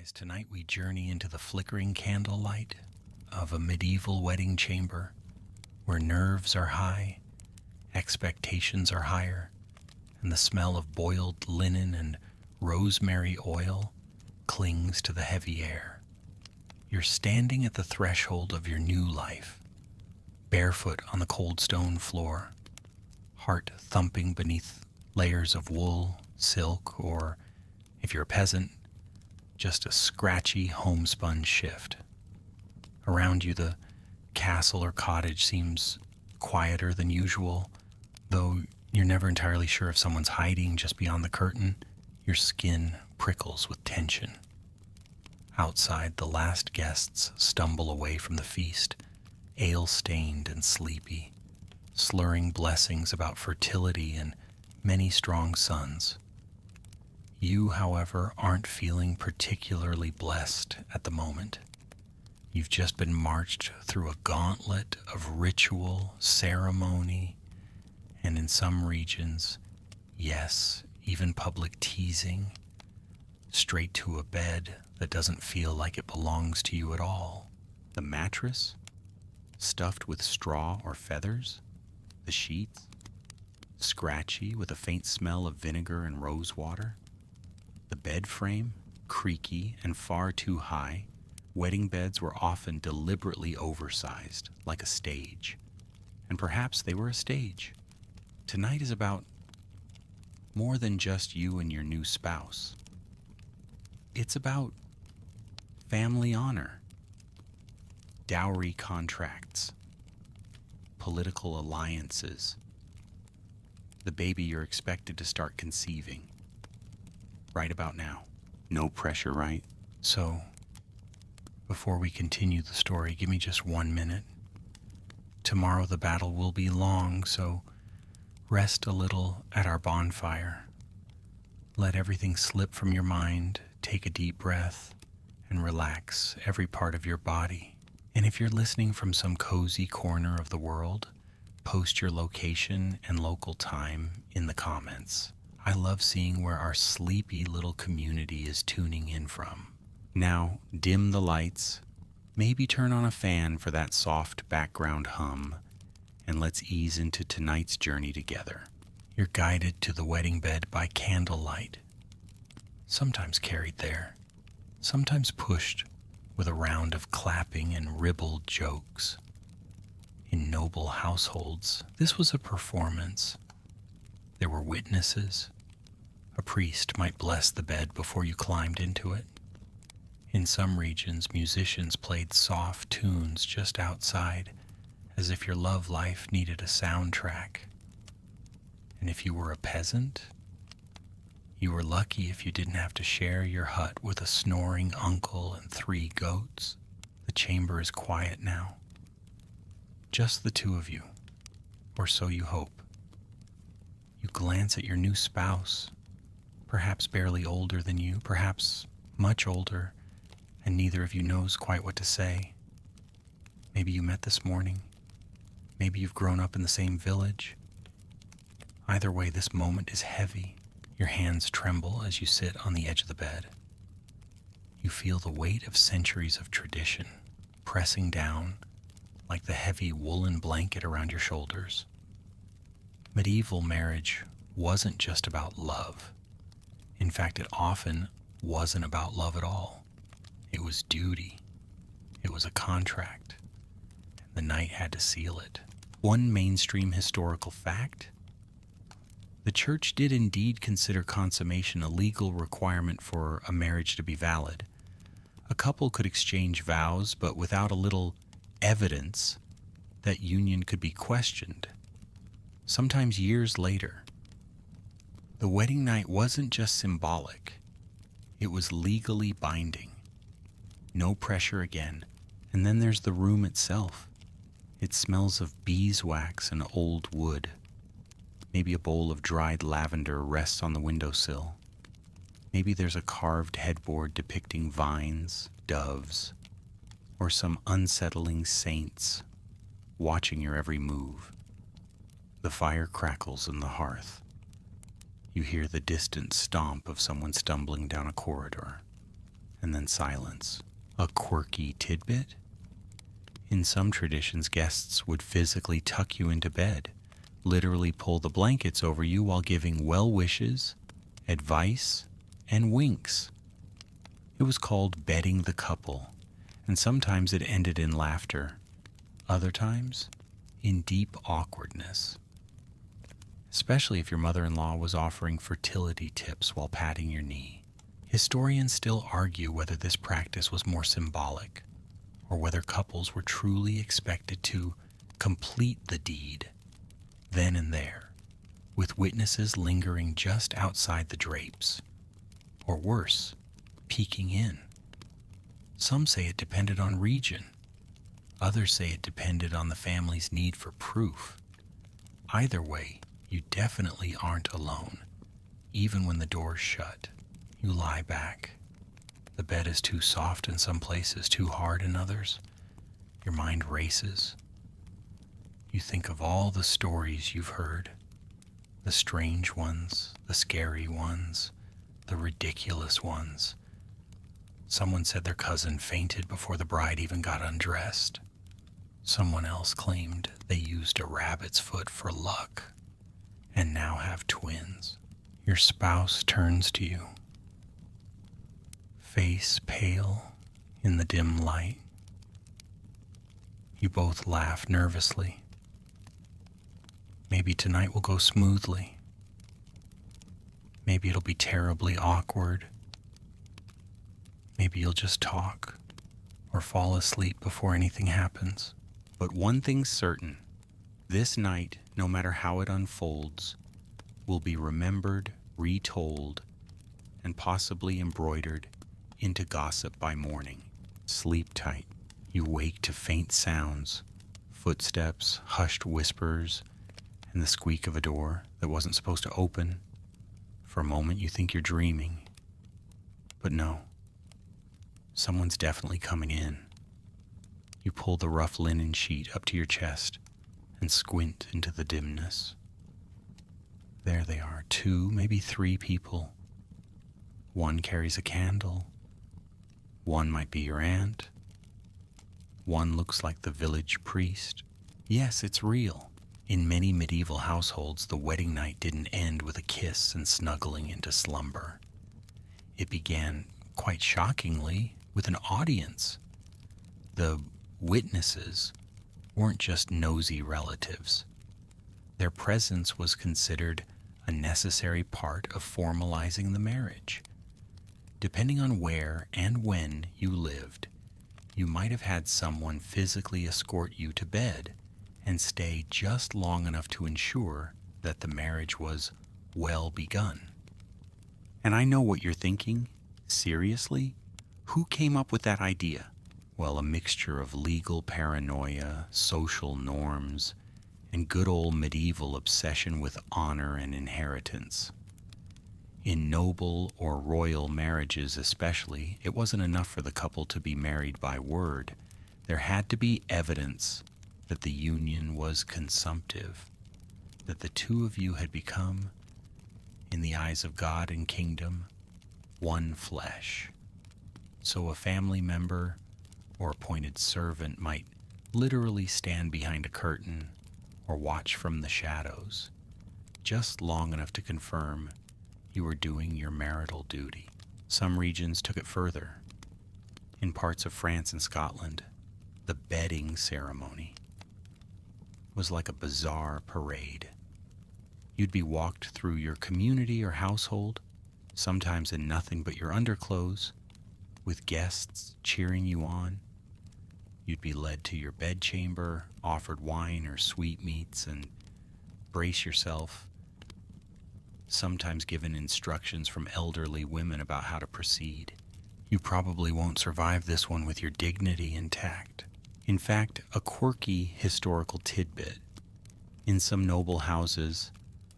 As tonight we journey into the flickering candlelight of a medieval wedding chamber where nerves are high, expectations are higher, and the smell of boiled linen and rosemary oil clings to the heavy air. You're standing at the threshold of your new life, barefoot on the cold stone floor, heart thumping beneath layers of wool, silk, or, if you're a peasant, just a scratchy homespun shift. Around you, the castle or cottage seems quieter than usual, though you're never entirely sure if someone's hiding just beyond the curtain. Your skin prickles with tension. Outside, the last guests stumble away from the feast, ale-stained and sleepy, slurring blessings about fertility and many strong sons. You, however, aren't feeling particularly blessed at the moment. You've just been marched through a gauntlet of ritual, ceremony, and in some regions, yes, even public teasing, straight to a bed that doesn't feel like it belongs to you at all. The mattress, stuffed with straw or feathers, the sheets, scratchy with a faint smell of vinegar and rose water, the bed frame, creaky and far too high. Wedding beds were often deliberately oversized, like a stage. And perhaps they were a stage. Tonight is about more than just you and your new spouse. It's about family honor, dowry contracts, political alliances, the baby you're expected to start conceiving right about now. No pressure, right? So, before we continue the story, give me just 1 minute. Tomorrow the battle will be long, so rest a little at our bonfire. Let everything slip from your mind, take a deep breath, and relax every part of your body. And if you're listening from some cozy corner of the world, post your location and local time in the comments. I love seeing where our sleepy little community is tuning in from. Now, dim the lights, maybe turn on a fan for that soft background hum, and let's ease into tonight's journey together. You're guided to the wedding bed by candlelight, sometimes carried there, sometimes pushed with a round of clapping and ribald jokes. In noble households, this was a performance. There were witnesses. A priest might bless the bed before you climbed into it. In some regions, musicians played soft tunes just outside, as if your love life needed a soundtrack. And if you were a peasant, you were lucky if you didn't have to share your hut with a snoring uncle and 3 goats. The chamber is quiet now. Just the two of you, or so you hope. You glance at your new spouse, perhaps barely older than you, perhaps much older, and neither of you knows quite what to say. Maybe you met this morning. Maybe you've grown up in the same village. Either way, this moment is heavy. Your hands tremble as you sit on the edge of the bed. You feel the weight of centuries of tradition pressing down like the heavy woolen blanket around your shoulders. Medieval marriage wasn't just about love. In fact, it often wasn't about love at all. It was duty. It was a contract. And the knight had to seal it. One mainstream historical fact: the church did indeed consider consummation a legal requirement for a marriage to be valid. A couple could exchange vows, but without a little evidence, that union could be questioned, sometimes years later. The wedding night wasn't just symbolic, it was legally binding. No pressure again. And then there's the room itself. It smells of beeswax and old wood. Maybe a bowl of dried lavender rests on the windowsill. Maybe there's a carved headboard depicting vines, doves, or some unsettling saints watching your every move. The fire crackles in the hearth. You hear the distant stomp of someone stumbling down a corridor, and then silence. A quirky tidbit? In some traditions, guests would physically tuck you into bed, literally pull the blankets over you while giving well wishes, advice, and winks. It was called bedding the couple, and sometimes it ended in laughter, other times in deep awkwardness, especially if your mother-in-law was offering fertility tips while patting your knee. Historians still argue whether this practice was more symbolic or whether couples were truly expected to complete the deed then and there, with witnesses lingering just outside the drapes, or worse, peeking in. Some say it depended on region. Others say it depended on the family's need for proof. Either way, you definitely aren't alone. Even when the door's shut, you lie back. The bed is too soft in some places, too hard in others. Your mind races. You think of all the stories you've heard, the strange ones, the scary ones, the ridiculous ones. Someone said their cousin fainted before the bride even got undressed. Someone else claimed they used a rabbit's foot for luck and now have twins. Your spouse turns to you, face pale in the dim light. You both laugh nervously. Maybe tonight will go smoothly. Maybe it'll be terribly awkward. Maybe you'll just talk or fall asleep before anything happens. But one thing's certain, this night, no matter how it unfolds, will be remembered, retold, and possibly embroidered into gossip by morning. Sleep tight. You wake to faint sounds, footsteps, hushed whispers, and the squeak of a door that wasn't supposed to open. For a moment you think you're dreaming, but no, someone's definitely coming in. You pull the rough linen sheet up to your chest and squint into the dimness. There they are, 2, maybe 3 people. One carries a candle. One might be your aunt. One looks like the village priest. Yes, it's real. In many medieval households, the wedding night didn't end with a kiss and snuggling into slumber. It began, quite shockingly, with an audience. The witnesses weren't just nosy relatives. Their presence was considered a necessary part of formalizing the marriage. Depending on where and when you lived, you might have had someone physically escort you to bed and stay just long enough to ensure that the marriage was well begun. And I know what you're thinking. Seriously? Who came up with that idea? Well, a mixture of legal paranoia, social norms, and good old medieval obsession with honor and inheritance. In noble or royal marriages especially, it wasn't enough for the couple to be married by word. There had to be evidence that the union was consumptive, that the two of you had become, in the eyes of God and kingdom, one flesh. So a family member or appointed servant might literally stand behind a curtain or watch from the shadows, just long enough to confirm you were doing your marital duty. Some regions took it further. In parts of France and Scotland, the bedding ceremony was like a bizarre parade. You'd be walked through your community or household, sometimes in nothing but your underclothes, with guests cheering you on. You'd be led to your bedchamber, offered wine or sweetmeats, and brace yourself, sometimes given instructions from elderly women about how to proceed. You probably won't survive this one with your dignity intact. In fact, a quirky historical tidbit. In some noble houses,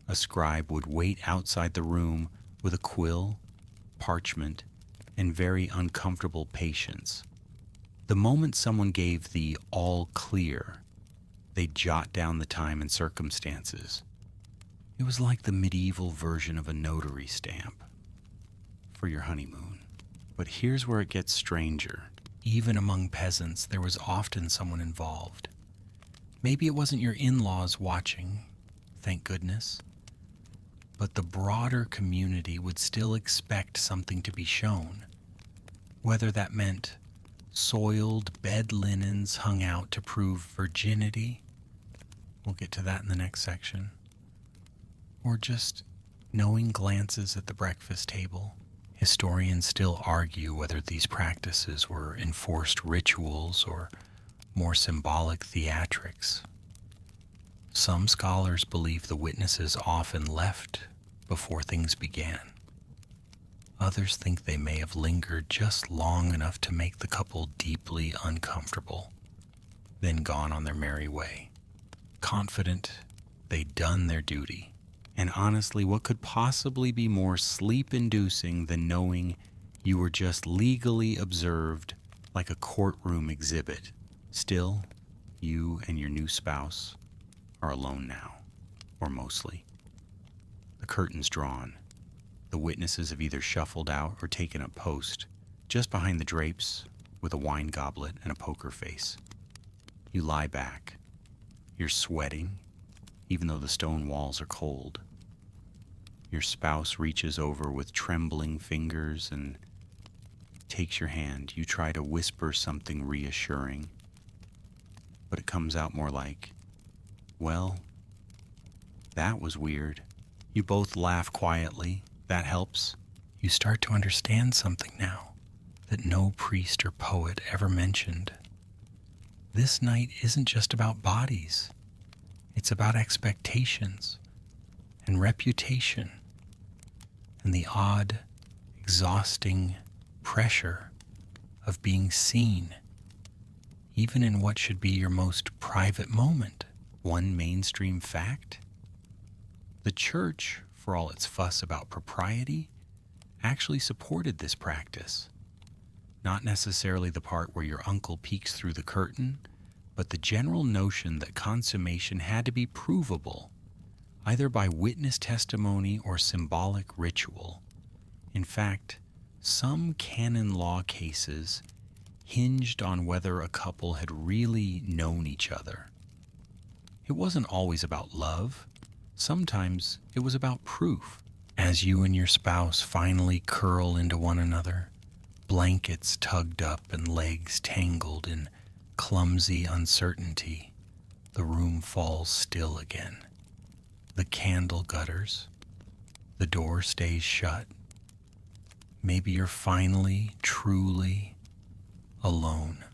a scribe would wait outside the room with a quill, parchment, and very uncomfortable patience. The moment someone gave the all clear, they'd jot down the time and circumstances. It was like the medieval version of a notary stamp for your honeymoon. But here's where it gets stranger. Even among peasants, there was often someone involved. Maybe it wasn't your in-laws watching, thank goodness, but the broader community would still expect something to be shown, whether that meant soiled bed linens hung out to prove virginity, we'll get to that in the next section, or just knowing glances at the breakfast table. Historians still argue whether these practices were enforced rituals or more symbolic theatrics. Some scholars believe the witnesses often left before things began. Others think they may have lingered just long enough to make the couple deeply uncomfortable, then gone on their merry way, confident they'd done their duty. And honestly, what could possibly be more sleep-inducing than knowing you were just legally observed like a courtroom exhibit? Still, you and your new spouse are alone now, or mostly. The curtain's drawn. The witnesses have either shuffled out or taken up post, just behind the drapes with a wine goblet and a poker face. You lie back. You're sweating, even though the stone walls are cold. Your spouse reaches over with trembling fingers and takes your hand. You try to whisper something reassuring, but it comes out more like, "Well, that was weird." You both laugh quietly. That helps. You start to understand something now that no priest or poet ever mentioned. This night isn't just about bodies. It's about expectations and reputation and the odd, exhausting pressure of being seen, even in what should be your most private moment. One mainstream fact: the church, for all its fuss about propriety, actually supported this practice. Not necessarily the part where your uncle peeks through the curtain, but the general notion that consummation had to be provable, either by witness testimony or symbolic ritual. In fact, some canon law cases hinged on whether a couple had really known each other. It wasn't always about love. Sometimes it was about proof. As you and your spouse finally curl into one another, blankets tugged up and legs tangled in clumsy uncertainty, the room falls still again. The candle gutters. The door stays shut. Maybe you're finally, truly alone,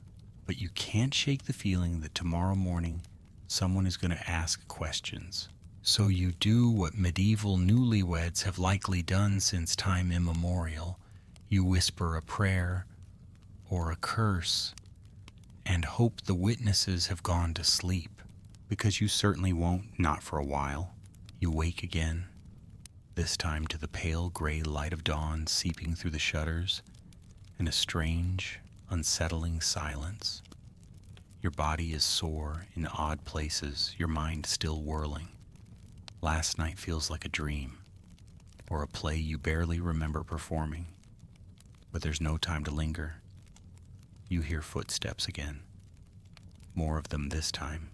but you can't shake the feeling that tomorrow morning someone is going to ask questions. So you do what medieval newlyweds have likely done since time immemorial. You whisper a prayer or a curse and hope the witnesses have gone to sleep, because you certainly won't, not for a while. You wake again, this time to the pale gray light of dawn seeping through the shutters and a strange, unsettling silence. Your body is sore in odd places, your mind still whirling. Last night feels like a dream, or a play you barely remember performing. But there's no time to linger. You hear footsteps again, more of them this time,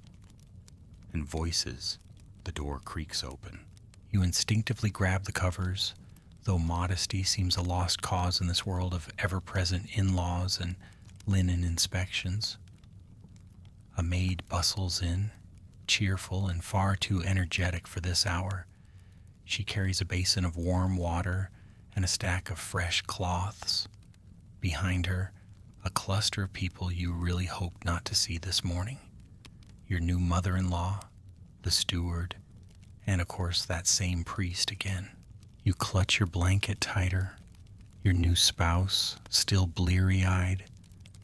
and voices. The door creaks open. You instinctively grab the covers, though modesty seems a lost cause in this world of ever-present in-laws and linen inspections. A maid bustles in, cheerful and far too energetic for this hour. She carries a basin of warm water and a stack of fresh cloths. Behind her, a cluster of people you really hoped not to see this morning. Your new mother-in-law, the steward, and of course that same priest again. You clutch your blanket tighter. Your new spouse, still bleary-eyed,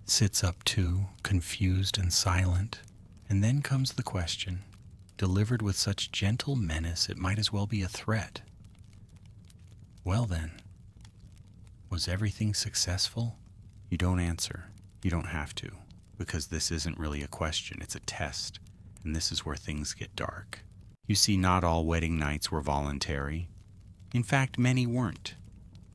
sits up too, confused and silent. And then comes the question, delivered with such gentle menace it might as well be a threat. Well then, was everything successful? You don't answer. You don't have to, because this isn't really a question, it's a test, and this is where things get dark. You see, not all wedding nights were voluntary. In fact, many weren't,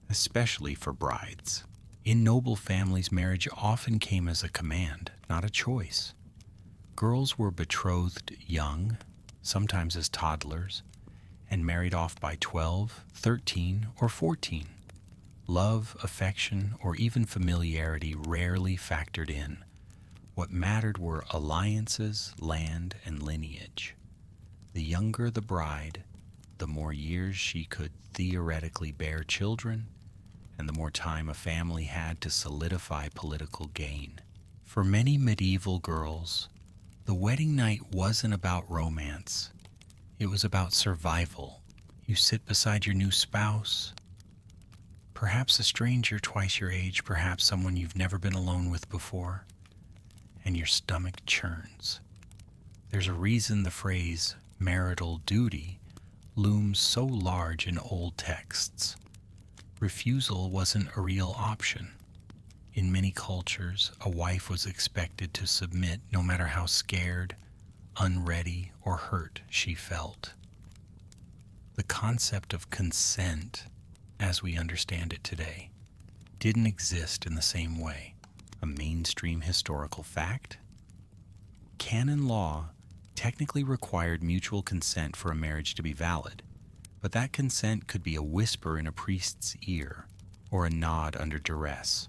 especially for brides. In noble families, marriage often came as a command, not a choice. Girls were betrothed young, sometimes as toddlers, and married off by 12, 13, or 14. Love, affection, or even familiarity rarely factored in. What mattered were alliances, land, and lineage. The younger the bride, the more years she could theoretically bear children, and the more time a family had to solidify political gain. For many medieval girls, the wedding night wasn't about romance. It was about survival. You sit beside your new spouse, perhaps a stranger twice your age, perhaps someone you've never been alone with before, and your stomach churns. There's a reason the phrase marital duty looms so large in old texts. Refusal wasn't a real option. In many cultures, a wife was expected to submit no matter how scared, unready, or hurt she felt. The concept of consent, as we understand it today, didn't exist in the same way. A mainstream historical fact? Canon law technically required mutual consent for a marriage to be valid, but that consent could be a whisper in a priest's ear or a nod under duress.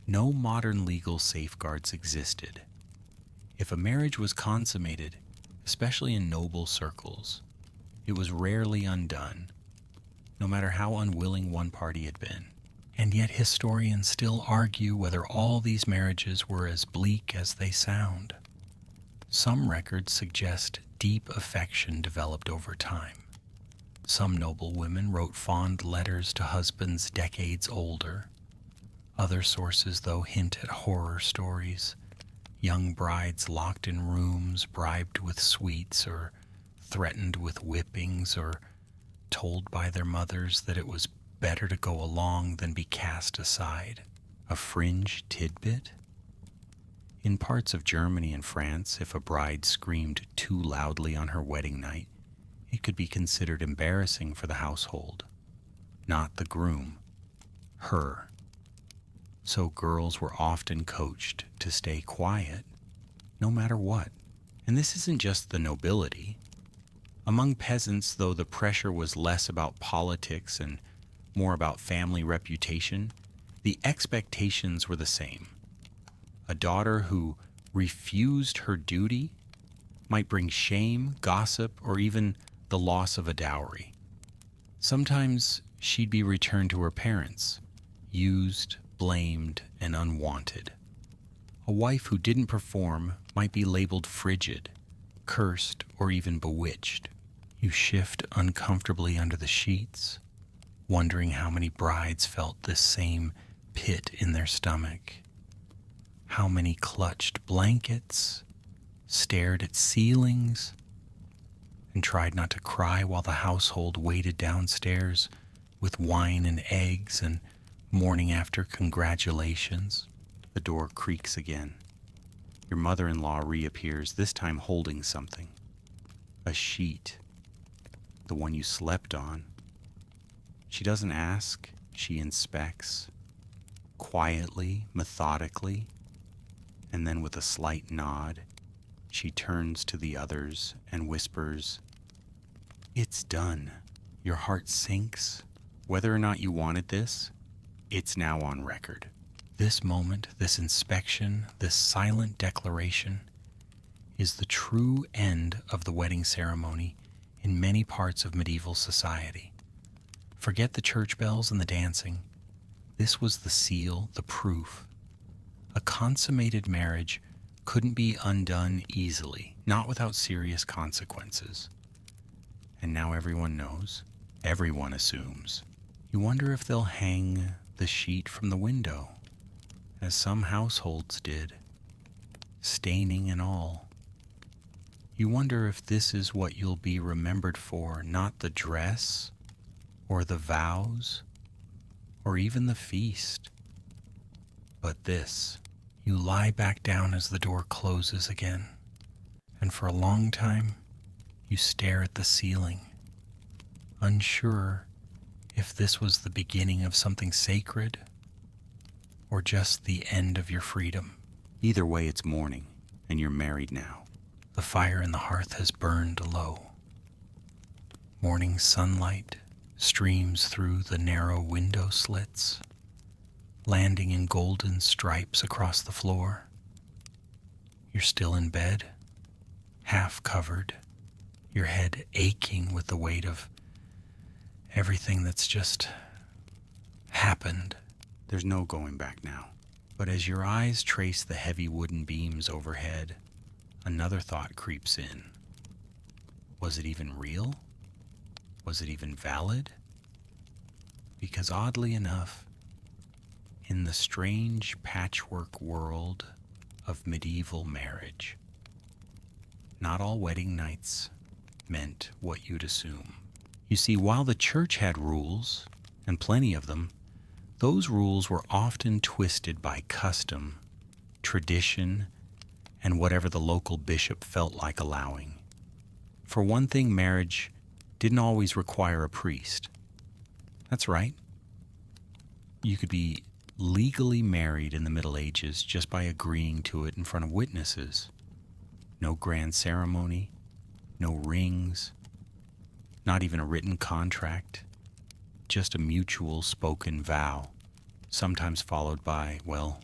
No modern legal safeguards existed. If a marriage was consummated, especially in noble circles, it was rarely undone, no matter how unwilling one party had been. And yet historians still argue whether all these marriages were as bleak as they sound. Some records suggest deep affection developed over time. Some noble women wrote fond letters to husbands decades older. Other sources, though, hint at horror stories. Young brides locked in rooms, bribed with sweets, or threatened with whippings, or told by their mothers that it was better to go along than be cast aside. A fringe tidbit? In parts of Germany and France, if a bride screamed too loudly on her wedding night, it could be considered embarrassing for the household. Not the groom, her. So girls were often coached to stay quiet, no matter what. And this isn't just the nobility. Among peasants, though the pressure was less about politics and more about family reputation, the expectations were the same. A daughter who refused her duty might bring shame, gossip, or even the loss of a dowry. Sometimes she'd be returned to her parents, used, blamed, and unwanted. A wife who didn't perform might be labeled frigid, cursed, or even bewitched. You shift uncomfortably under the sheets, wondering how many brides felt this same pit in their stomach. How many clutched blankets, stared at ceilings, and tried not to cry while the household waited downstairs with wine and eggs and morning after congratulations. The door creaks again. Your mother-in-law reappears, this time holding something. A sheet. The one you slept on. She doesn't ask, she inspects. Quietly, methodically, and then with a slight nod, she turns to the others and whispers, "It's done." Your heart sinks. Whether or not you wanted this, it's now on record. This moment, this inspection, this silent declaration is the true end of the wedding ceremony in many parts of medieval society. Forget the church bells and the dancing. This was the seal, the proof. A consummated marriage couldn't be undone easily, not without serious consequences. And now everyone knows, everyone assumes. You wonder if they'll hang the sheet from the window, as some households did, staining and all. You wonder if this is what you'll be remembered for, not the dress, or the vows, or even the feast, but this. You lie back down as the door closes again, and for a long time, you stare at the ceiling, unsure if this was the beginning of something sacred or just the end of your freedom. Either way, it's morning, and you're married now. The fire in the hearth has burned low. Morning sunlight streams through the narrow window slits, landing in golden stripes across the floor. You're still in bed, half covered, your head aching with the weight of everything that's just happened. There's no going back now. But as your eyes trace the heavy wooden beams overhead, another thought creeps in. Was it even real? Was it even valid? Because oddly enough, in the strange patchwork world of medieval marriage, not all wedding nights meant what you'd assume. You see, while the church had rules, and plenty of them, those rules were often twisted by custom, tradition, and whatever the local bishop felt like allowing. For one thing, marriage didn't always require a priest. That's right. You could be legally married in the Middle Ages just by agreeing to it in front of witnesses. No grand ceremony, no rings, not even a written contract, just a mutual spoken vow, sometimes followed by, well,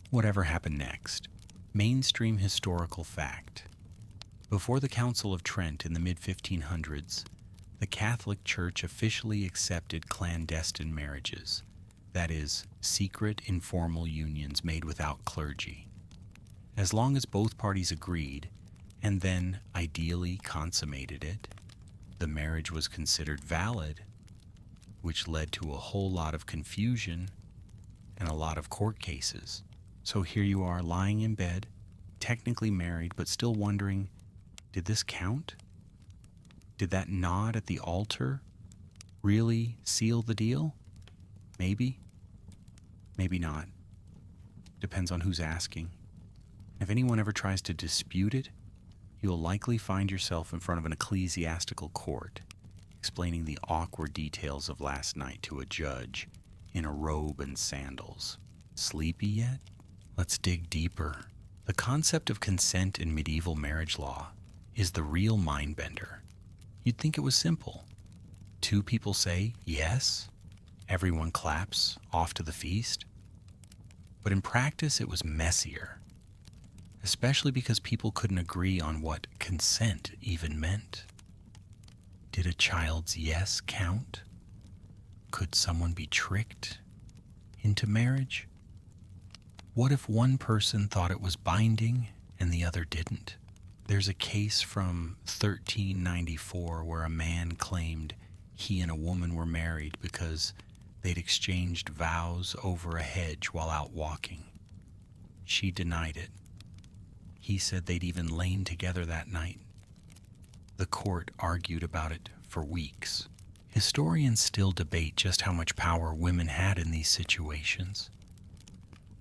whatever happened next. Mainstream historical fact. Before the Council of Trent in the mid-1500s, the Catholic Church officially accepted clandestine marriages, that is, secret informal unions made without clergy. As long as both parties agreed, and then ideally consummated it, the marriage was considered valid, which led to a whole lot of confusion and a lot of court cases. So here you are lying in bed, technically married, but still wondering, did this count? Did that nod at the altar really seal the deal? Maybe. Maybe not. Depends on who's asking. If anyone ever tries to dispute it, you'll likely find yourself in front of an ecclesiastical court, explaining the awkward details of last night to a judge in a robe and sandals. Sleepy yet? Let's dig deeper. The concept of consent in medieval marriage law is the real mind-bender. You'd think it was simple. Two people say yes, everyone claps, off to the feast. But in practice, it was messier, especially because people couldn't agree on what consent even meant. Did a child's yes count? Could someone be tricked into marriage? What if one person thought it was binding and the other didn't? There's a case from 1394 where a man claimed he and a woman were married because they'd exchanged vows over a hedge while out walking. She denied it. He said they'd even lain together that night. The court argued about it for weeks. Historians still debate just how much power women had in these situations.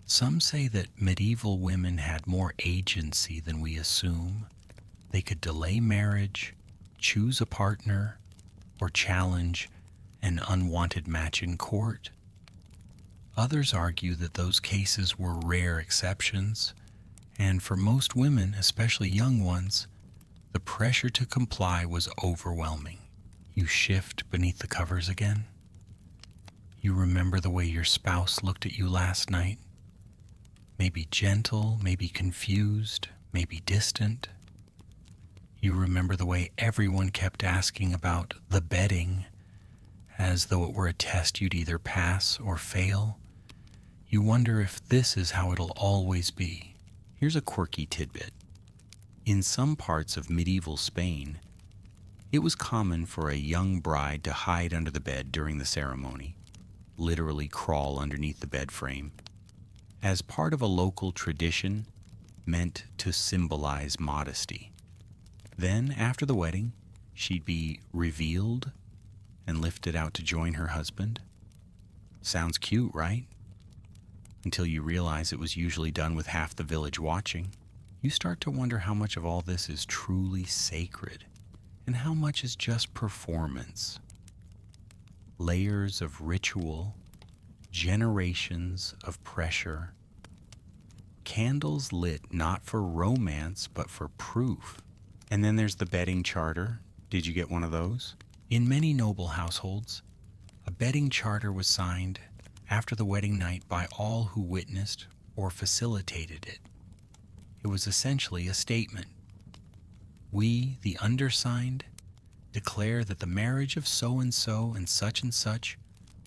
Some say that medieval women had more agency than we assume. They could delay marriage, choose a partner, or challenge an unwanted match in court. Others argue that those cases were rare exceptions, and for most women, especially young ones, the pressure to comply was overwhelming. You shift beneath the covers again. You remember the way your spouse looked at you last night. Maybe gentle, maybe confused, maybe distant. You remember the way everyone kept asking about the bedding, as though it were a test you'd either pass or fail. You wonder if this is how it'll always be. Here's a quirky tidbit. In some parts of medieval Spain, it was common for a young bride to hide under the bed during the ceremony, literally crawl underneath the bed frame, as part of a local tradition meant to symbolize modesty. Then, after the wedding, she'd be revealed and lifted out to join her husband. Sounds cute, right? Until you realize it was usually done with half the village watching. You start to wonder how much of all this is truly sacred and how much is just performance. Layers of ritual generations of pressure, candles lit not for romance but for proof. And then there's the bedding charter. Did you get one of those? In many noble households, a bedding charter was signed after the wedding night by all who witnessed or facilitated it. It was essentially a statement. We, the undersigned, declare that the marriage of so and such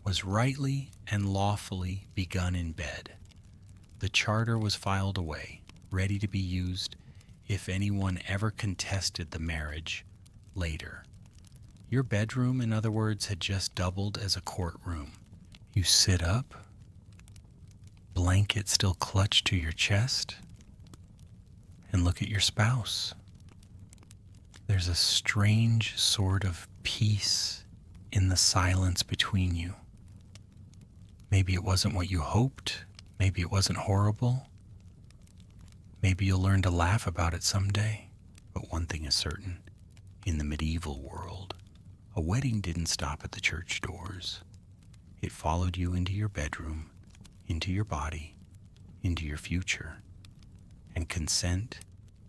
was rightly and lawfully begun in bed. The charter was filed away, ready to be used if anyone ever contested the marriage later. Your bedroom, in other words, had just doubled as a courtroom. You sit up, blanket still clutched to your chest, and look at your spouse. There's a strange sort of peace in the silence between you. Maybe it wasn't what you hoped. Maybe it wasn't horrible. Maybe you'll learn to laugh about it someday. But one thing is certain. In the medieval world, a wedding didn't stop at the church doors. It followed you into your bedroom, into your body, into your future. And consent,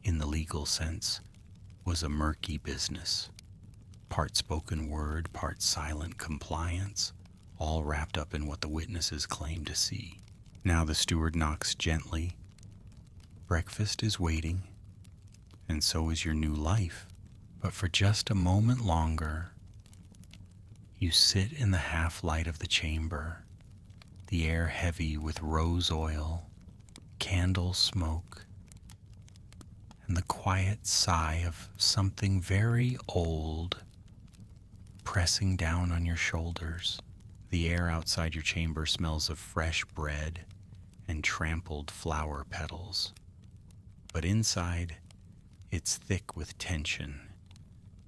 in the legal sense, was a murky business. Part spoken word, part silent compliance, all wrapped up in what the witnesses claimed to see. Now the steward knocks gently. Breakfast is waiting, and so is your new life. But for just a moment longer, you sit in the half-light of the chamber, the air heavy with rose oil, candle smoke, and the quiet sigh of something very old pressing down on your shoulders. The air outside your chamber smells of fresh bread and trampled flower petals. But inside, it's thick with tension,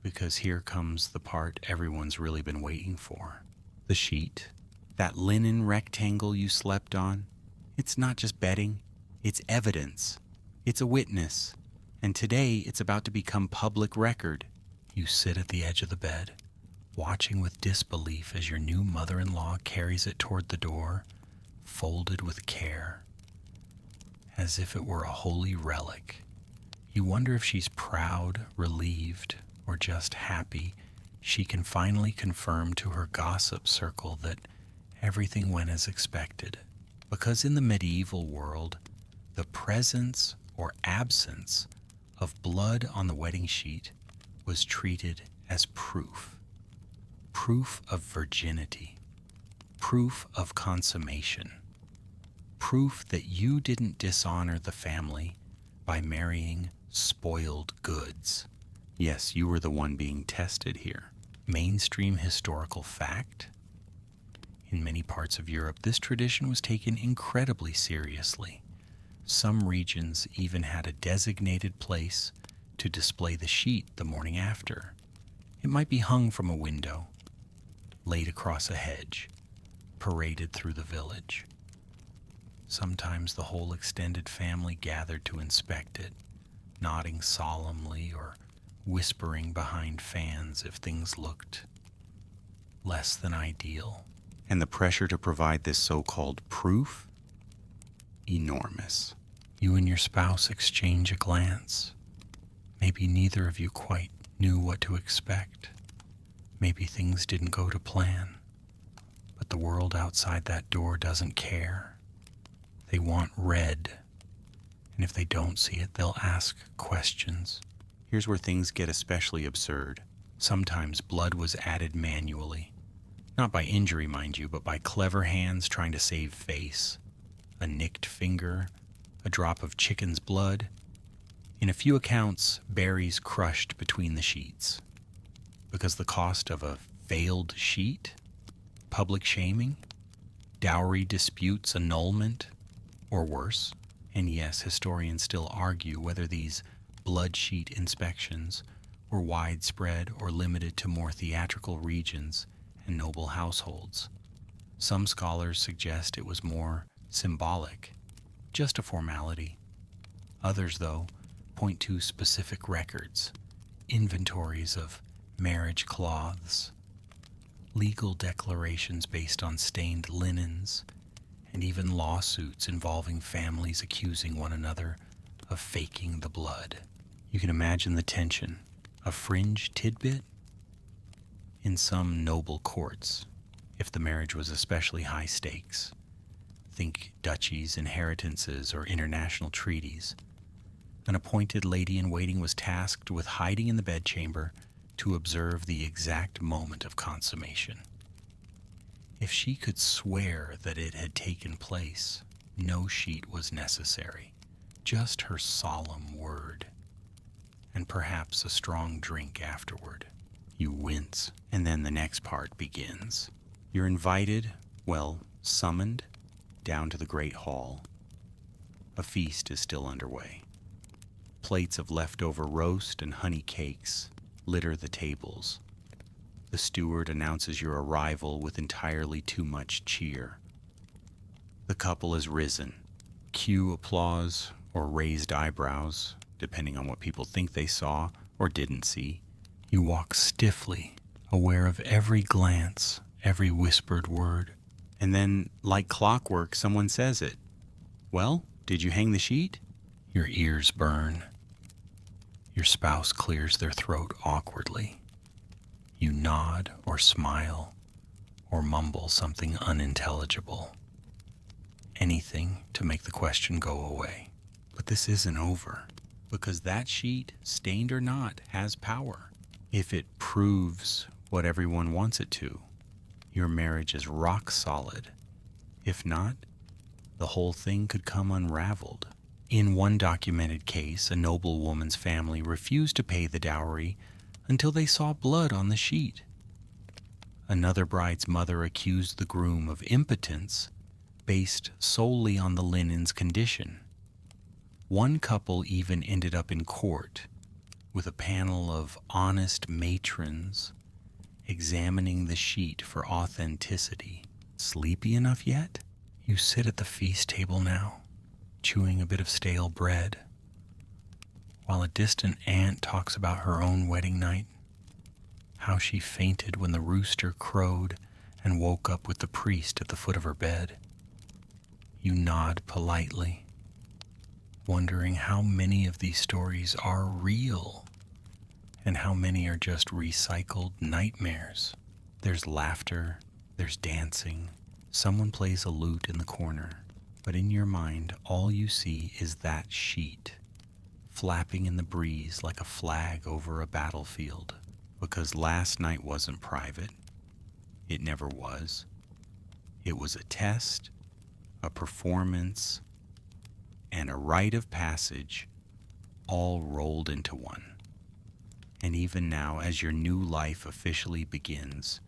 because here comes the part everyone's really been waiting for. The sheet, that linen rectangle you slept on, it's not just bedding, it's evidence. It's a witness. And today it's about to become public record. You sit at the edge of the bed, watching with disbelief as your new mother-in-law carries it toward the door, folded with care, as if it were a holy relic. You wonder if she's proud, relieved, or just happy she can finally confirm to her gossip circle that everything went as expected. Because in the medieval world, the presence or absence of blood on the wedding sheet was treated as proof. Proof of virginity. Proof of consummation. Proof that you didn't dishonor the family by marrying spoiled goods. Yes, you were the one being tested here. Mainstream historical fact. In many parts of Europe, this tradition was taken incredibly seriously. Some regions even had a designated place to display the sheet the morning after. It might be hung from a window, laid across a hedge, paraded through the village. Sometimes the whole extended family gathered to inspect it, nodding solemnly or whispering behind fans if things looked less than ideal. And the pressure to provide this so-called proof? Enormous. You and your spouse exchange a glance. Maybe neither of you quite knew what to expect. Maybe things didn't go to plan. But the world outside that door doesn't care. They want red. And if they don't see it, they'll ask questions. Here's where things get especially absurd. Sometimes blood was added manually. Not by injury, mind you, but by clever hands trying to save face. A nicked finger, a drop of chicken's blood. In a few accounts, berries crushed between the sheets. Because the cost of a failed sheet? Public shaming? Dowry disputes, annulment? Or worse? And yes, historians still argue whether these blood sheet inspections were widespread or limited to more theatrical regions and noble households. Some scholars suggest it was more symbolic, just a formality. Others, though, point to specific records, inventories of marriage cloths, legal declarations based on stained linens and even lawsuits involving families accusing one another of faking the blood. You can imagine the tension, a fringe tidbit in some noble courts, if the marriage was especially high stakes. Think duchies, inheritances, or international treaties. An appointed lady-in-waiting was tasked with hiding in the bedchamber to observe the exact moment of consummation. If she could swear that it had taken place, no sheet was necessary, just her solemn word, and perhaps a strong drink afterward. You wince, and then the next part begins. You're invited, summoned, down to the great hall. A feast is still underway. Plates of leftover roast and honey cakes litter the tables. The steward announces your arrival with entirely too much cheer. The couple has risen. Cue applause or raised eyebrows, depending on what people think they saw or didn't see. You walk stiffly, aware of every glance, every whispered word. And then, like clockwork, someone says it. Well, did you hang the sheet? Your ears burn. Your spouse clears their throat awkwardly. You nod or smile or mumble something unintelligible. Anything to make the question go away. But this isn't over, because that sheet, stained or not, has power. If it proves what everyone wants it to, your marriage is rock solid. If not, the whole thing could come unraveled. In one documented case, a noblewoman's family refused to pay the dowry until they saw blood on the sheet. Another bride's mother accused the groom of impotence based solely on the linen's condition. One couple even ended up in court with a panel of honest matrons examining the sheet for authenticity. Sleepy enough yet? You sit at the feast table now, chewing a bit of stale bread, while a distant aunt talks about her own wedding night, how she fainted when the rooster crowed and woke up with the priest at the foot of her bed. You nod politely, wondering how many of these stories are real and how many are just recycled nightmares. There's laughter, there's dancing, someone plays a lute in the corner, but in your mind, all you see is that sheet, flapping in the breeze like a flag over a battlefield, because last night wasn't private. It never was. It was a test, a performance, and a rite of passage, all rolled into one. And even now, as your new life officially begins,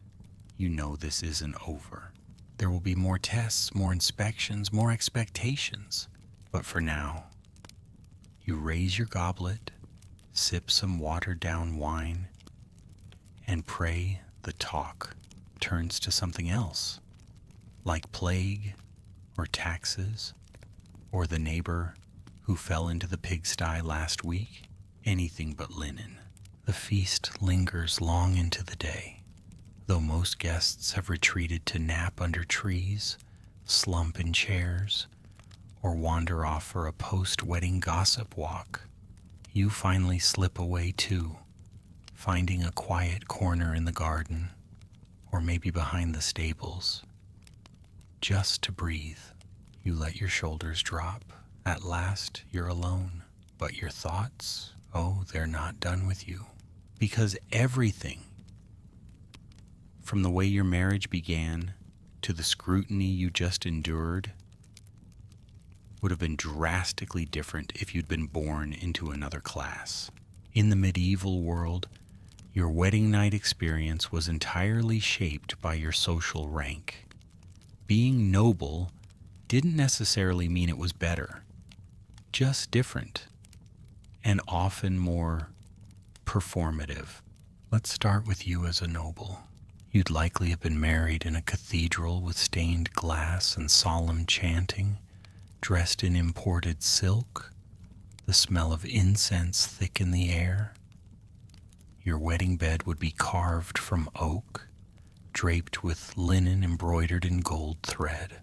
you know this isn't over. There will be more tests, more inspections, more expectations. But for now, you raise your goblet, sip some watered-down wine, and pray the talk turns to something else, like plague or taxes or the neighbor who fell into the pigsty last week. Anything but linen. The feast lingers long into the day, though most guests have retreated to nap under trees, slump in chairs, or wander off for a post-wedding gossip walk. You finally slip away too, finding a quiet corner in the garden, or maybe behind the stables, just to breathe. You let your shoulders drop. At last, you're alone, but your thoughts, they're not done with you. Because everything, from the way your marriage began to the scrutiny you just endured, would have been drastically different if you'd been born into another class. In the medieval world, your wedding night experience was entirely shaped by your social rank. Being noble didn't necessarily mean it was better, just different, and often more performative. Let's start with you as a noble. You'd likely have been married in a cathedral with stained glass and solemn chanting, dressed in imported silk, the smell of incense thick in the air. Your wedding bed would be carved from oak, draped with linen embroidered in gold thread.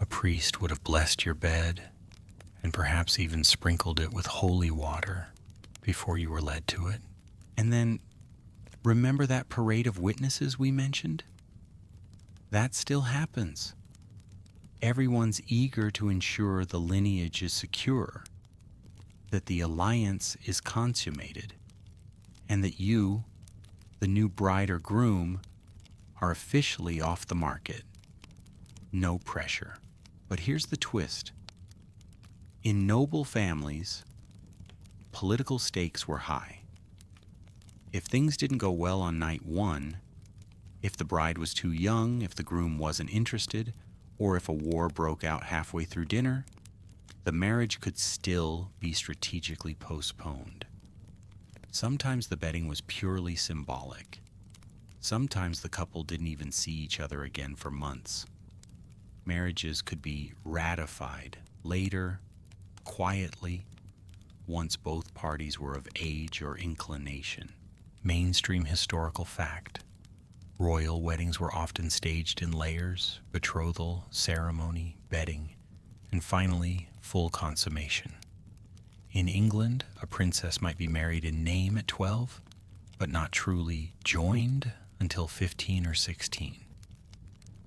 A priest would have blessed your bed and perhaps even sprinkled it with holy water before you were led to it. And then, remember that parade of witnesses we mentioned? That still happens. Everyone's eager to ensure the lineage is secure, that the alliance is consummated, and that you, the new bride or groom, are officially off the market. No pressure. But here's the twist. In noble families, political stakes were high. If things didn't go well on night one, if the bride was too young, if the groom wasn't interested, or if a war broke out halfway through dinner, the marriage could still be strategically postponed. Sometimes the betting was purely symbolic. Sometimes the couple didn't even see each other again for months. Marriages could be ratified later, quietly, once both parties were of age or inclination. Mainstream historical fact. Royal weddings were often staged in layers: betrothal, ceremony, bedding, and finally, full consummation. In England, a princess might be married in name at 12, but not truly joined until 15 or 16.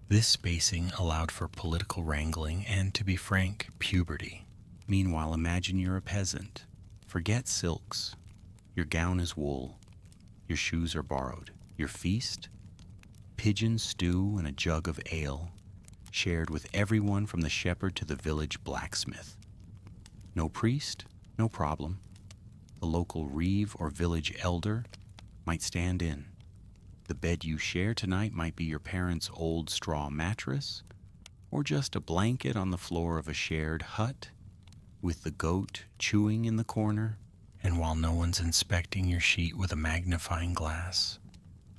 This spacing allowed for political wrangling and, to be frank, puberty. Meanwhile, imagine you're a peasant. Forget silks. Your gown is wool. Your shoes are borrowed. Your feast? Pigeon stew and a jug of ale, shared with everyone from the shepherd to the village blacksmith. No priest? No problem. The local reeve or village elder might stand in. The bed you share tonight might be your parents' old straw mattress, or just a blanket on the floor of a shared hut, with the goat chewing in the corner. And while no one's inspecting your sheet with a magnifying glass,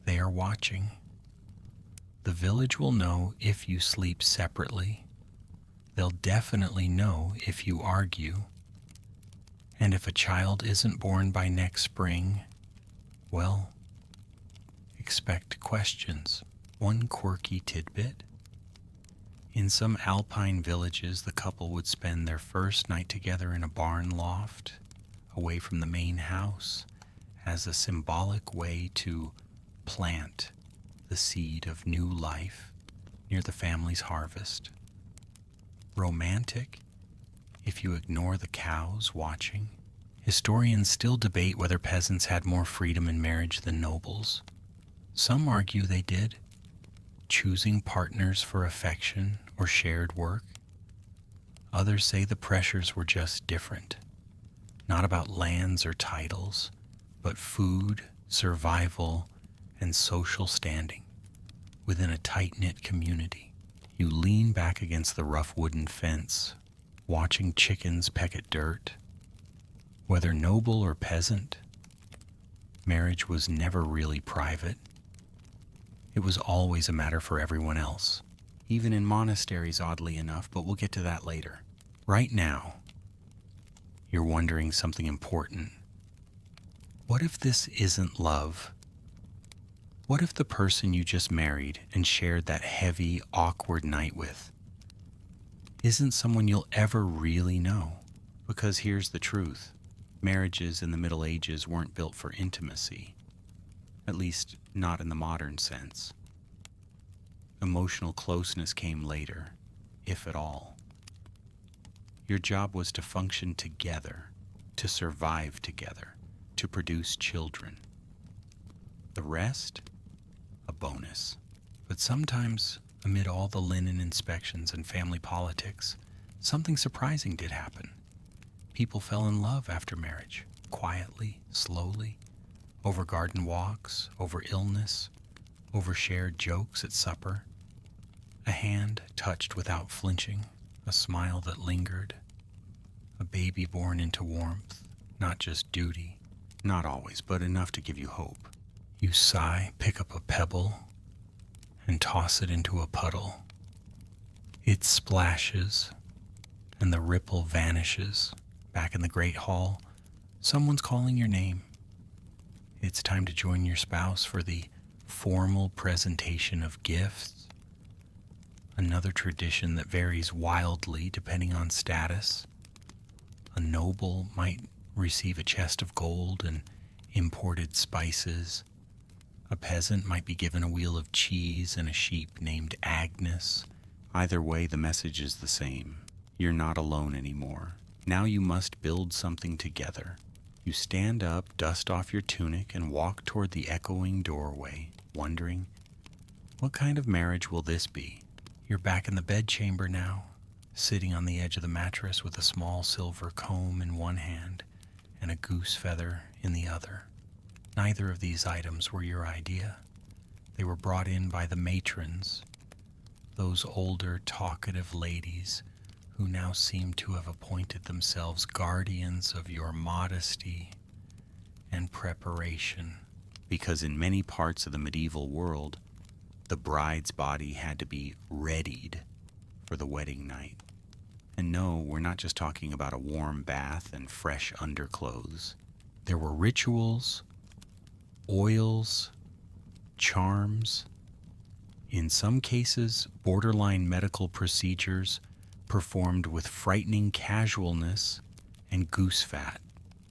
they are watching. The village will know if you sleep separately. They'll definitely know if you argue. And if a child isn't born by next spring, well, expect questions. One quirky tidbit. In some alpine villages, the couple would spend their first night together in a barn loft, away from the main house, as a symbolic way to plant the seed of new life near the family's harvest. Romantic, if you ignore the cows watching. Historians still debate whether peasants had more freedom in marriage than nobles. Some argue they did, choosing partners for affection or shared work. Others say the pressures were just different, not about lands or titles, but food, survival, and social standing within a tight-knit community. You lean back against the rough wooden fence, watching chickens peck at dirt. Whether noble or peasant, marriage was never really private. It was always a matter for everyone else, even in monasteries, oddly enough, but we'll get to that later. Right now, you're wondering something important. What if this isn't love? What if the person you just married and shared that heavy, awkward night with isn't someone you'll ever really know? Because here's the truth. Marriages in the Middle Ages weren't built for intimacy, at least not in the modern sense. Emotional closeness came later, if at all. Your job was to function together, to survive together, to produce children. The rest, a bonus. But sometimes, amid all the linen inspections and family politics, something surprising did happen. People fell in love after marriage, quietly, slowly, over garden walks, over illness, over shared jokes at supper. A hand touched without flinching, a smile that lingered, a baby born into warmth, not just duty, not always, but enough to give you hope. You sigh, pick up a pebble, and toss it into a puddle. It splashes, and the ripple vanishes. Back in the great hall, someone's calling your name. It's time to join your spouse for the formal presentation of gifts. Another tradition that varies wildly depending on status. A noble might receive a chest of gold and imported spices. A peasant might be given a wheel of cheese and a sheep named Agnes. Either way, the message is the same. You're not alone anymore. Now you must build something together. You stand up, dust off your tunic, and walk toward the echoing doorway, wondering, what kind of marriage will this be? You're back in the bedchamber now, sitting on the edge of the mattress with a small silver comb in one hand and a goose feather in the other. Neither of these items were your idea. They were brought in by the matrons, those older, talkative ladies who now seem to have appointed themselves guardians of your modesty and preparation. Because in many parts of the medieval world, the bride's body had to be readied for the wedding night. And no, we're not just talking about a warm bath and fresh underclothes. There were rituals, oils, charms, in some cases, borderline medical procedures performed with frightening casualness and goose fat.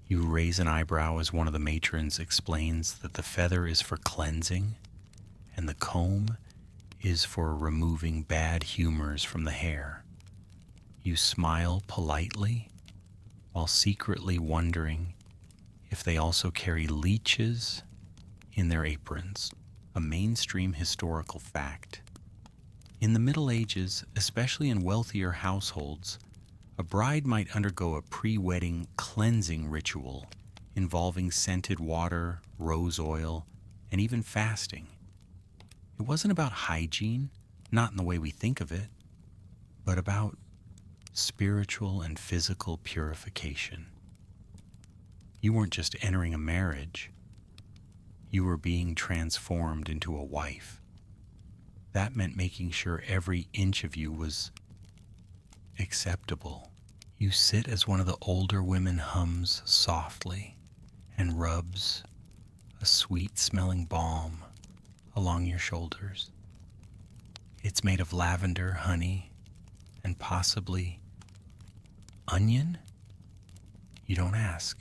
You raise an eyebrow as one of the matrons explains that the feather is for cleansing and the comb is for removing bad humors from the hair. You smile politely while secretly wondering if they also carry leeches in their aprons. A mainstream historical fact. In the Middle Ages, especially in wealthier households, a bride might undergo a pre-wedding cleansing ritual involving scented water, rose oil, and even fasting. It wasn't about hygiene, not in the way we think of it, but about spiritual and physical purification. You weren't just entering a marriage, you were being transformed into a wife. That meant making sure every inch of you was acceptable. You sit as one of the older women hums softly and rubs a sweet-smelling balm along your shoulders. It's made of lavender, honey, and possibly onion? You don't ask.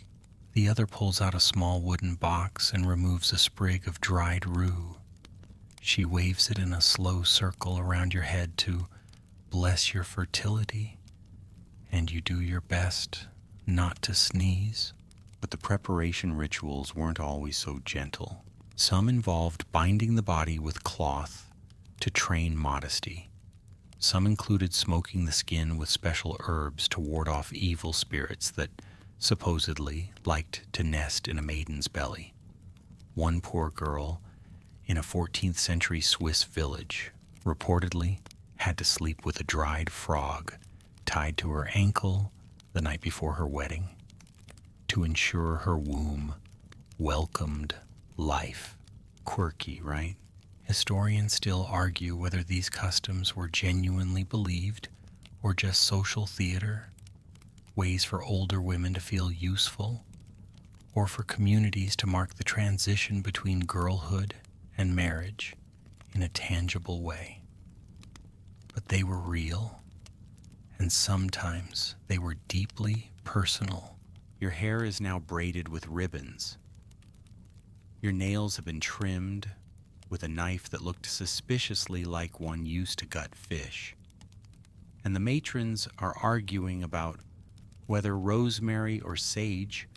The other pulls out a small wooden box and removes a sprig of dried rue. She waves it in a slow circle around your head to bless your fertility, and you do your best not to sneeze. But the preparation rituals weren't always so gentle. Some involved binding the body with cloth to train modesty. Some included smoking the skin with special herbs to ward off evil spirits that supposedly liked to nest in a maiden's belly. One poor girl in a 14th century Swiss village reportedly had to sleep with a dried frog tied to her ankle the night before her wedding to ensure her womb welcomed life. Quirky, right? Historians still argue whether these customs were genuinely believed or just social theater, ways for older women to feel useful, or for communities to mark the transition between girlhood and marriage in a tangible way. But they were real, and sometimes they were deeply personal. Your hair is now braided with ribbons. Your nails have been trimmed with a knife that looked suspiciously like one used to gut fish. And the matrons are arguing about whether rosemary or sage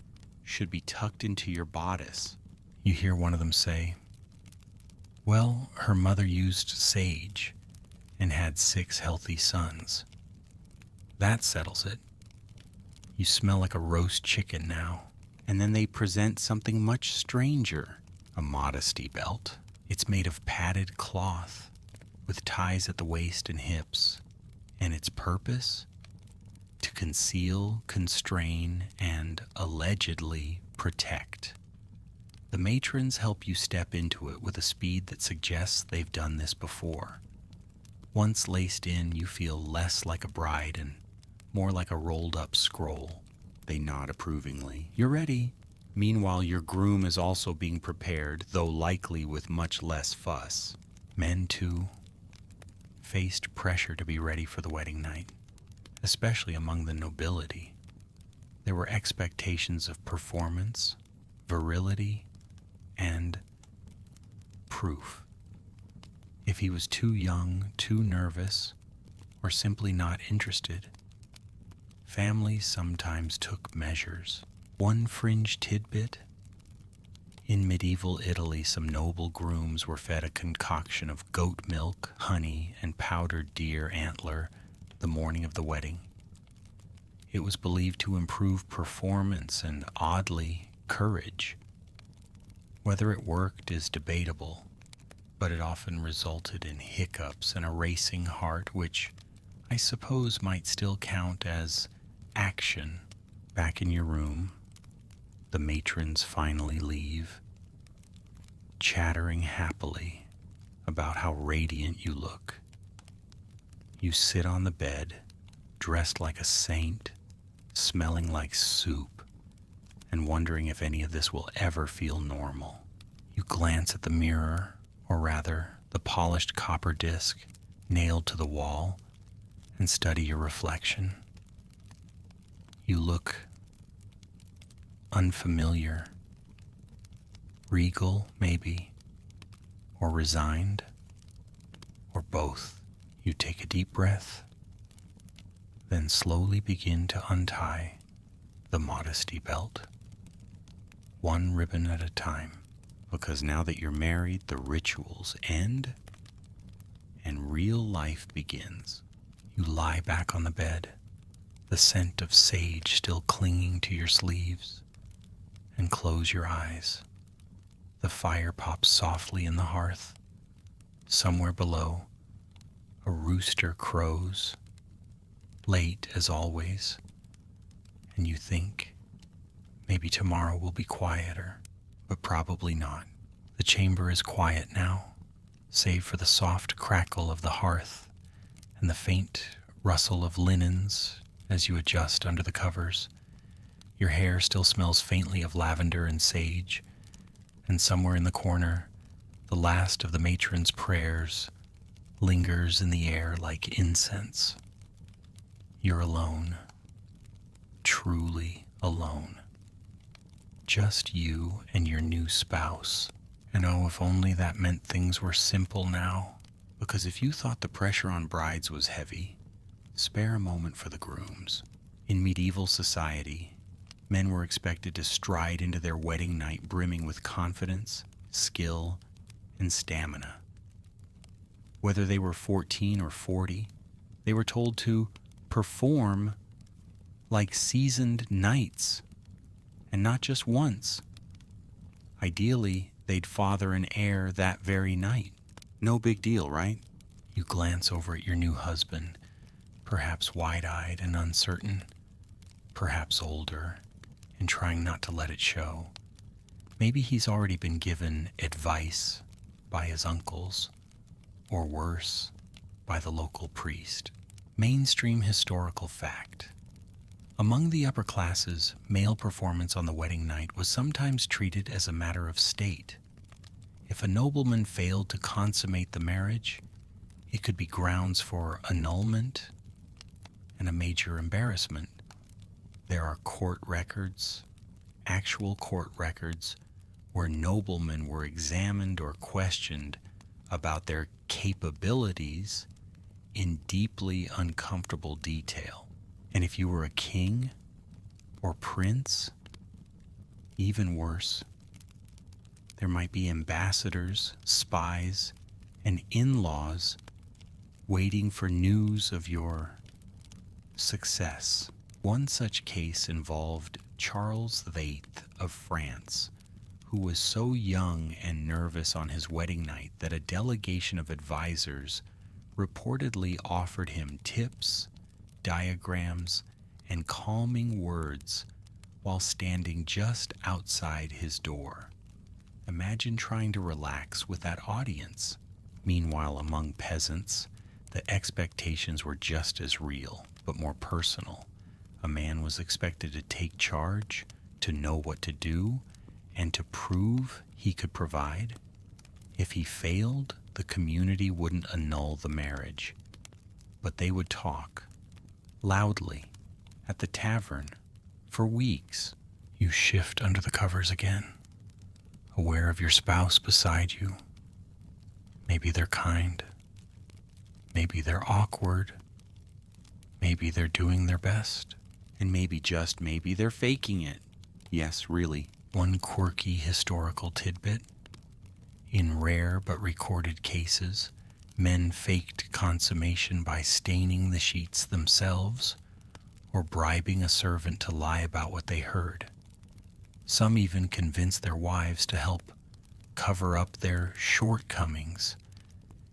should be tucked into your bodice. You hear one of them say, "Well, her mother used sage and had 6 healthy sons. That settles it. You smell like a roast chicken now." And then they present something much stranger, a modesty belt. It's made of padded cloth with ties at the waist and hips, and its purpose? To conceal, constrain, and allegedly protect. The matrons help you step into it with a speed that suggests they've done this before. Once laced in, you feel less like a bride and more like a rolled-up scroll. They nod approvingly. You're ready. Meanwhile, your groom is also being prepared, though likely with much less fuss. Men, too, faced pressure to be ready for the wedding night, especially among the nobility. There were expectations of performance, virility, and proof. If he was too young, too nervous, or simply not interested, families sometimes took measures. One fringe tidbit: in medieval Italy, some noble grooms were fed a concoction of goat milk, honey, and powdered deer antler the morning of the wedding. It was believed to improve performance and, oddly, courage. Whether it worked is debatable, but it often resulted in hiccups and a racing heart, which I suppose might still count as action. Back in your room, the matrons finally leave, chattering happily about how radiant you look. You sit on the bed, dressed like a saint, smelling like soup, and wondering if any of this will ever feel normal. You glance at the mirror, or rather, the polished copper disc nailed to the wall, and study your reflection. You look unfamiliar, regal maybe, or resigned, or both. You take a deep breath, then slowly begin to untie the modesty belt, one ribbon at a time, because now that you're married, the rituals end and real life begins. You lie back on the bed, the scent of sage still clinging to your sleeves, and close your eyes. The fire pops softly in the hearth. Somewhere below, a rooster crows, late as always, and you think maybe tomorrow will be quieter, but probably not. The chamber is quiet now, save for the soft crackle of the hearth and the faint rustle of linens as you adjust under the covers. Your hair still smells faintly of lavender and sage, and somewhere in the corner, the last of the matron's prayers lingers in the air like incense. You're alone, truly alone. Just you and your new spouse. And oh, if only that meant things were simple now. Because if you thought the pressure on brides was heavy, spare a moment for the grooms. In medieval society, men were expected to stride into their wedding night brimming with confidence, skill, and stamina. Whether they were 14 or 40, they were told to perform like seasoned knights, and not just once. Ideally, they'd father an heir that very night. No big deal, right? You glance over at your new husband, perhaps wide-eyed and uncertain, perhaps older, and trying not to let it show. Maybe he's already been given advice by his uncles, or worse, by the local priest. Mainstream historical fact. Among the upper classes, male performance on the wedding night was sometimes treated as a matter of state. If a nobleman failed to consummate the marriage, it could be grounds for annulment and a major embarrassment. There are court records, actual court records, where noblemen were examined or questioned about their capabilities in deeply uncomfortable detail. And if you were a king or prince, even worse, there might be ambassadors, spies, and in-laws waiting for news of your success. One such case involved Charles VIII of France, who was so young and nervous on his wedding night that a delegation of advisors reportedly offered him tips, diagrams, and calming words while standing just outside his door. Imagine trying to relax with that audience. Meanwhile, among peasants, the expectations were just as real, but more personal. A man was expected to take charge, to know what to do, and to prove he could provide. If he failed, the community wouldn't annul the marriage. But they would talk, loudly, at the tavern, for weeks. You shift under the covers again, aware of your spouse beside you. Maybe they're kind. Maybe they're awkward. Maybe they're doing their best. And maybe, just maybe, they're faking it. Yes, really. One quirky historical tidbit. In rare but recorded cases, men faked consummation by staining the sheets themselves or bribing a servant to lie about what they heard. Some even convinced their wives to help cover up their shortcomings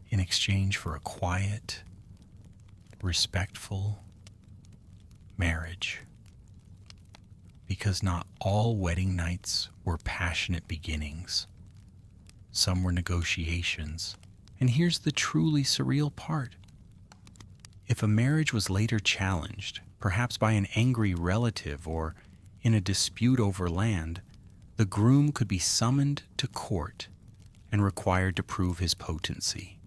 in exchange for a quiet, respectful marriage. Because not all wedding nights were passionate beginnings. Some were negotiations. And here's the truly surreal part. If a marriage was later challenged, perhaps by an angry relative or in a dispute over land, the groom could be summoned to court and required to prove his potency.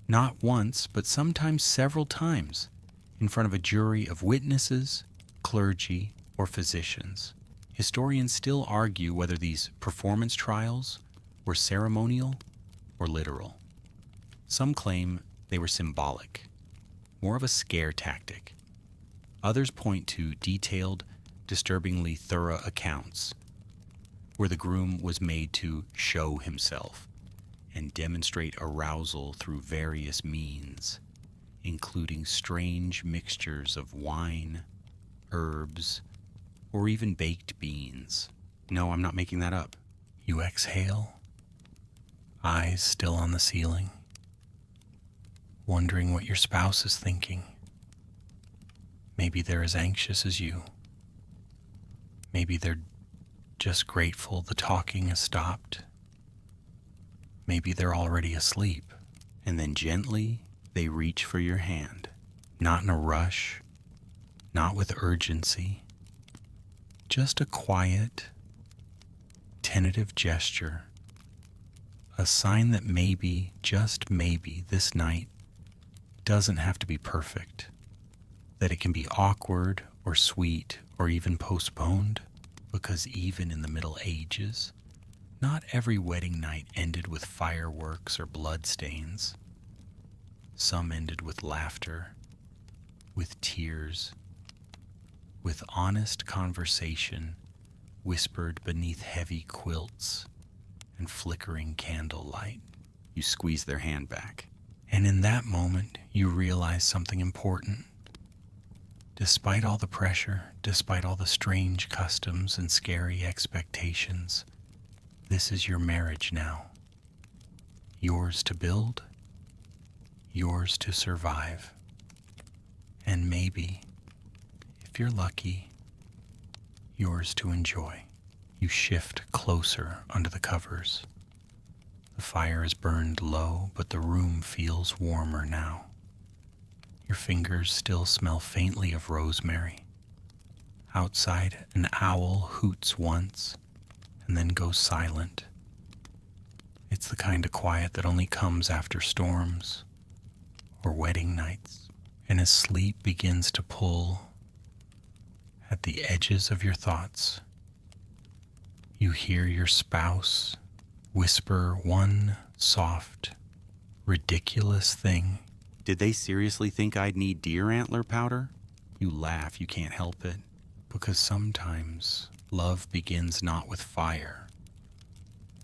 Not once, but sometimes several times, in front of a jury of witnesses, clergy, or physicians. Historians still argue whether these performance trials were ceremonial or literal. Some claim they were symbolic, more of a scare tactic. Others point to detailed, disturbingly thorough accounts where the groom was made to show himself and demonstrate arousal through various means, including strange mixtures of wine, herbs, or even baked beans. No, I'm not making that up. You exhale, eyes still on the ceiling, wondering what your spouse is thinking. Maybe they're as anxious as you. Maybe they're just grateful the talking has stopped. Maybe they're already asleep. And then gently, they reach for your hand. Not in a rush, not with urgency. Just a quiet, tentative gesture. A sign that maybe, just maybe, this night doesn't have to be perfect. That it can be awkward or sweet or even postponed, because even in the Middle Ages, not every wedding night ended with fireworks or bloodstains. Some ended with laughter, with tears, with honest conversation whispered beneath heavy quilts and flickering candlelight. You squeeze their hand back. And in that moment, you realize something important. Despite all the pressure, despite all the strange customs and scary expectations, this is your marriage now. Yours to build, yours to survive. And maybe, if you're lucky, yours to enjoy. You shift closer under the covers. The fire is burned low, but the room feels warmer now. Your fingers still smell faintly of rosemary. Outside, an owl hoots once and then goes silent. It's the kind of quiet that only comes after storms or wedding nights. And as sleep begins to pull at the edges of your thoughts, you hear your spouse whisper one soft, ridiculous thing. Did they seriously think I'd need deer antler powder? You laugh, you can't help it. Because sometimes love begins not with fire,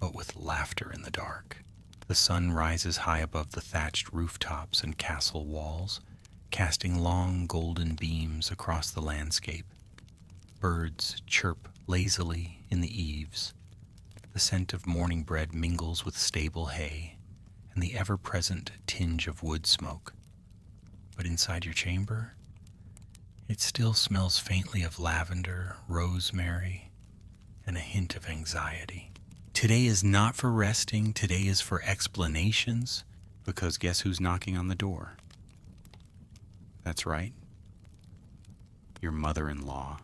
but with laughter in the dark. The sun rises high above the thatched rooftops and castle walls, casting long golden beams across the landscape. Birds chirp lazily in the eaves. The scent of morning bread mingles with stable hay and the ever-present tinge of wood smoke. But inside your chamber, it still smells faintly of lavender, rosemary, and a hint of anxiety. Today is not for resting, today is for explanations, because guess who's knocking on the door? That's right. Your mother-in-law.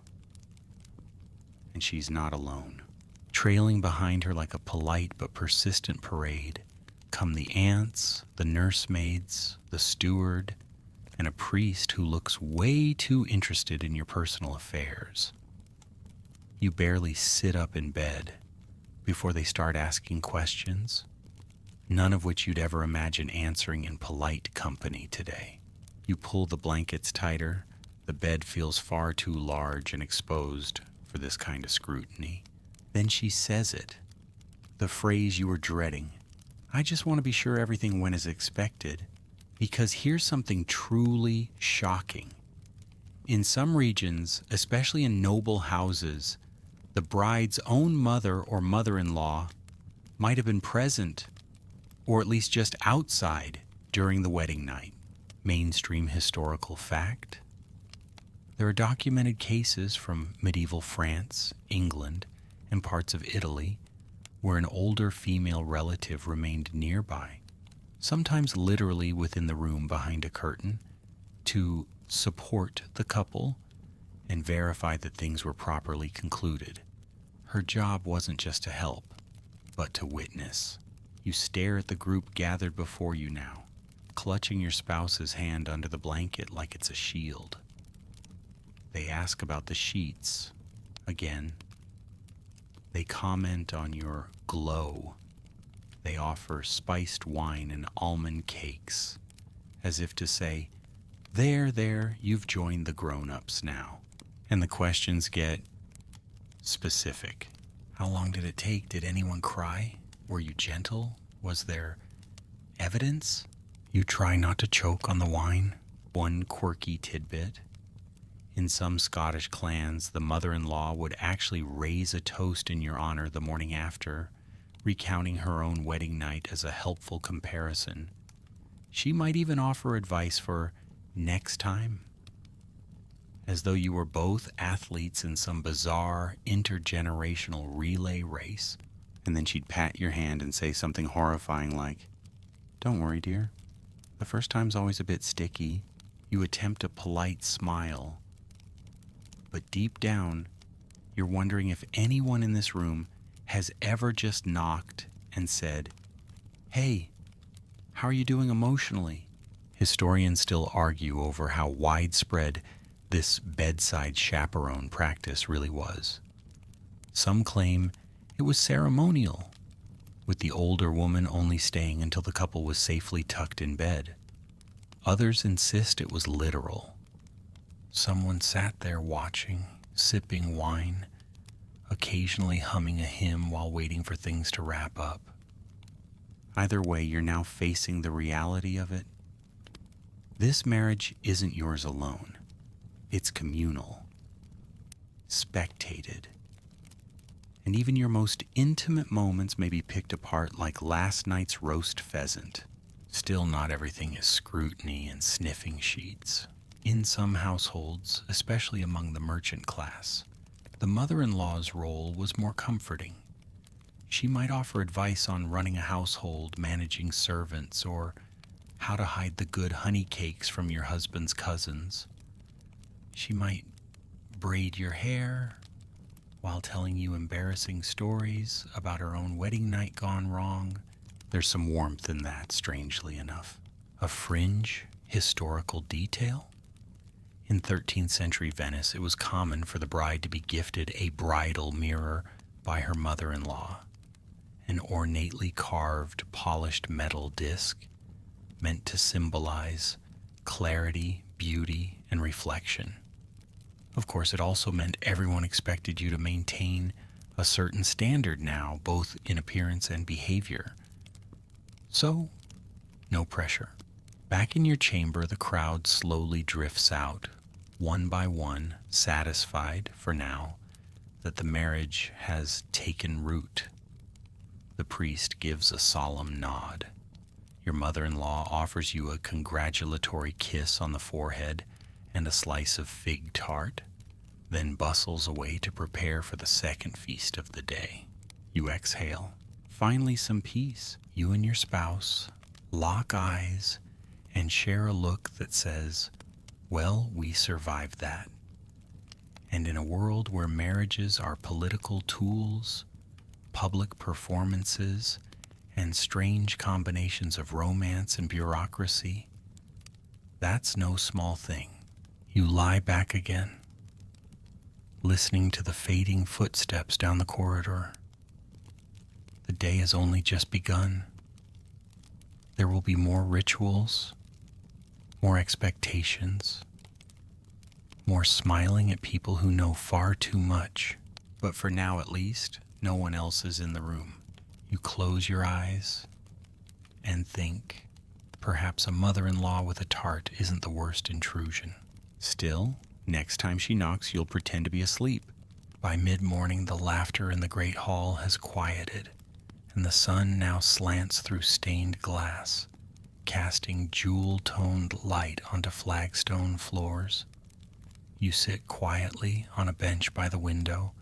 And she's not alone. Trailing behind her like a polite but persistent parade come the aunts, the nursemaids, the steward, and a priest who looks way too interested in your personal affairs. You barely sit up in bed before they start asking questions, none of which you'd ever imagine answering in polite company today. You pull the blankets tighter. The bed feels far too large and exposed for this kind of scrutiny. Then she says it, the phrase you were dreading. I just want to be sure everything went as expected, because here's something truly shocking. In some regions, especially in noble houses, the bride's own mother or mother-in-law might have been present, or at least just outside, during the wedding night. Mainstream historical fact. There are documented cases from medieval France, England, and parts of Italy where an older female relative remained nearby, sometimes literally within the room behind a curtain, to support the couple and verify that things were properly concluded. Her job wasn't just to help, but to witness. You stare at the group gathered before you now, clutching your spouse's hand under the blanket like it's a shield. They ask about the sheets. Again, they comment on your glow. They offer spiced wine and almond cakes, as if to say, there, you've joined the grown-ups now. And the questions get specific. How long did it take? Did anyone cry? Were you gentle? Was there evidence? You try not to choke on the wine. One quirky tidbit. In some Scottish clans, the mother-in-law would actually raise a toast in your honor the morning after, recounting her own wedding night as a helpful comparison. She might even offer advice for next time, as though you were both athletes in some bizarre intergenerational relay race. And then she'd pat your hand and say something horrifying like, "Don't worry, dear. The first time's always a bit sticky." You attempt a polite smile, but deep down, you're wondering if anyone in this room has ever just knocked and said, "Hey, how are you doing emotionally?" Historians still argue over how widespread this bedside chaperone practice really was. Some claim it was ceremonial, with the older woman only staying until the couple was safely tucked in bed. Others insist it was literal. Someone sat there watching, sipping wine, occasionally humming a hymn while waiting for things to wrap up. Either way, you're now facing the reality of it. This marriage isn't yours alone. It's communal, spectated, and even your most intimate moments may be picked apart like last night's roast pheasant. Still, not everything is scrutiny and sniffing sheets. In some households, especially among the merchant class, the mother-in-law's role was more comforting. She might offer advice on running a household, managing servants, or how to hide the good honey cakes from your husband's cousins. She might braid your hair while telling you embarrassing stories about her own wedding night gone wrong. There's some warmth in that, strangely enough. A fringe historical detail? In 13th century Venice, it was common for the bride to be gifted a bridal mirror by her mother-in-law, an ornately carved, polished metal disc meant to symbolize clarity, beauty, and reflection. Of course, it also meant everyone expected you to maintain a certain standard now, both in appearance and behavior. So, no pressure. Back in your chamber, the crowd slowly drifts out, one by one, satisfied, for now, that the marriage has taken root. The priest gives a solemn nod. Your mother-in-law offers you a congratulatory kiss on the forehead and a slice of fig tart, then bustles away to prepare for the second feast of the day. You exhale. Finally, some peace. You and your spouse lock eyes and share a look that says, "Well, we survived that." And in a world where marriages are political tools, public performances, and strange combinations of romance and bureaucracy, That's no small thing. You lie back again, listening to the fading footsteps down the corridor. The day has only just begun. There will be more rituals, more expectations, more smiling at people who know far too much. But for now, at least, no one else is in the room. You close your eyes and think, perhaps a mother-in-law with a tart isn't the worst intrusion. Still, next time she knocks, you'll pretend to be asleep. By mid-morning, the laughter in the great hall has quieted, and the sun now slants through stained glass, casting jewel-toned light onto flagstone floors. You sit quietly on a bench by the window,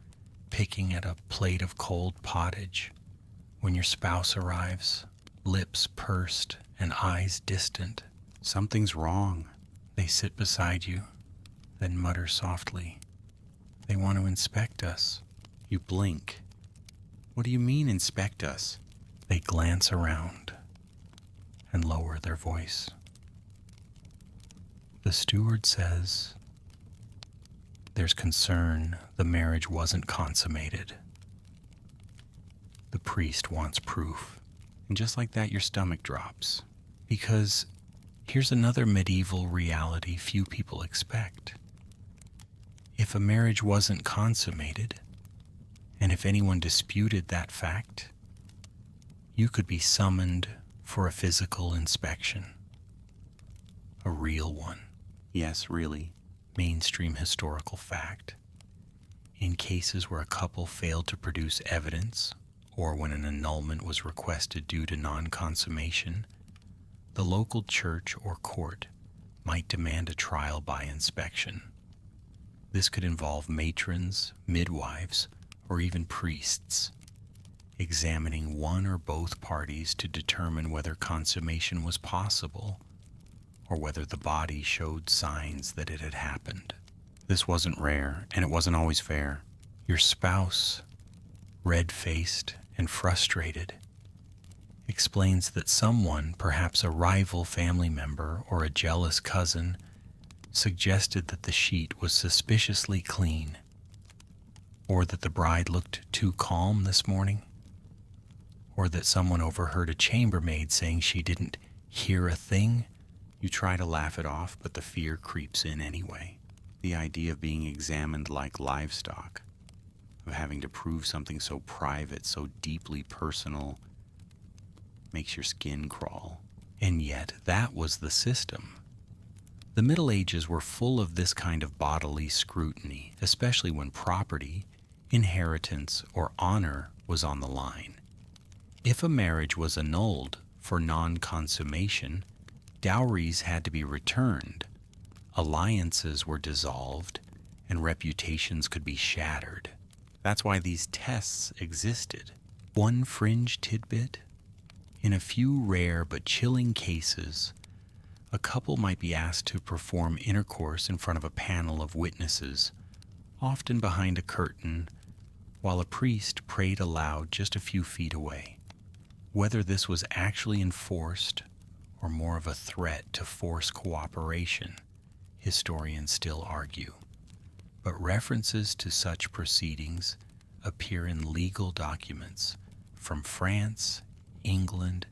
picking at a plate of cold pottage, when your spouse arrives, lips pursed and eyes distant. Something's wrong. They sit beside you, then mutter softly, "They want to inspect us." You blink. "What do you mean, inspect us?" They glance around and lower their voice. The steward says, "There's concern the marriage wasn't consummated." The priest wants proof. And just like that, your stomach drops. Because here's another medieval reality few people expect. If a marriage wasn't consummated, and if anyone disputed that fact, you could be summoned for a physical inspection. A real one. Yes, really. Mainstream historical fact. In cases where a couple failed to produce evidence, or when an annulment was requested due to non-consummation, the local church or court might demand a trial by inspection. This could involve matrons, midwives, or even priests, examining one or both parties to determine whether consummation was possible or whether the body showed signs that it had happened. This wasn't rare, and it wasn't always fair. Your spouse, red-faced and frustrated, explains that someone, perhaps a rival family member or a jealous cousin, suggested that the sheet was suspiciously clean, or that the bride looked too calm this morning, or that someone overheard a chambermaid saying she didn't hear a thing. You try to laugh it off, but the fear creeps in anyway. The idea of being examined like livestock, of having to prove something so private, so deeply personal, makes your skin crawl. And yet, that was the system. The Middle Ages were full of this kind of bodily scrutiny, especially when property, inheritance, or honor was on the line. If a marriage was annulled for non-consummation, dowries had to be returned, alliances were dissolved, and reputations could be shattered. That's why these tests existed. One fringe tidbit: in a few rare but chilling cases, a couple might be asked to perform intercourse in front of a panel of witnesses, often behind a curtain, while a priest prayed aloud just a few feet away. Whether this was actually enforced or more of a threat to force cooperation, historians still argue. But references to such proceedings appear in legal documents from France, England,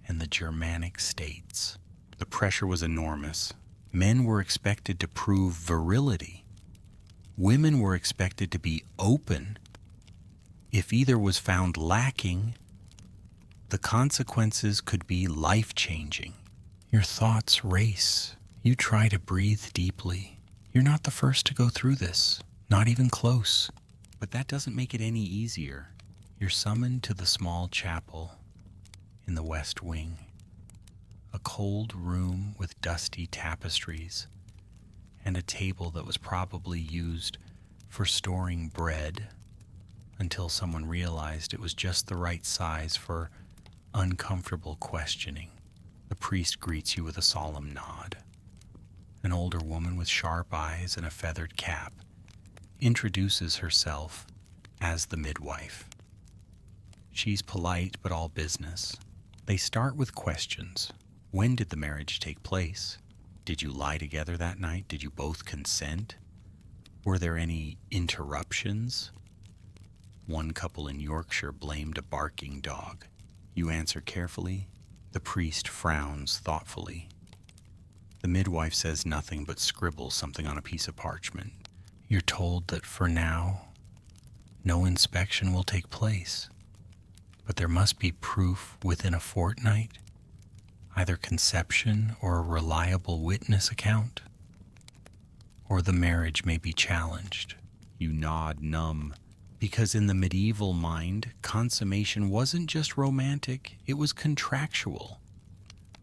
and the Germanic states. The pressure was enormous. Men were expected to prove virility. Women were expected to be open. If either was found lacking, the consequences could be life-changing. Your thoughts race. You try to breathe deeply. You're not the first to go through this, not even close. But that doesn't make it any easier. You're summoned to the small chapel in the West Wing, a cold room with dusty tapestries and a table that was probably used for storing bread until someone realized it was just the right size for uncomfortable questioning. The priest greets you with a solemn nod. An older woman with sharp eyes and a feathered cap introduces herself as the midwife. She's polite but all business. They start with questions. When did the marriage take place? Did you lie together that night? Did you both consent? Were there any interruptions? One couple in Yorkshire blamed a barking dog. You answer carefully. The priest frowns thoughtfully. The midwife says nothing but scribbles something on a piece of parchment. You're told that for now, no inspection will take place, but there must be proof within a fortnight, either conception or a reliable witness account, or the marriage may be challenged. You nod numb, because in the medieval mind, consummation wasn't just romantic, it was contractual.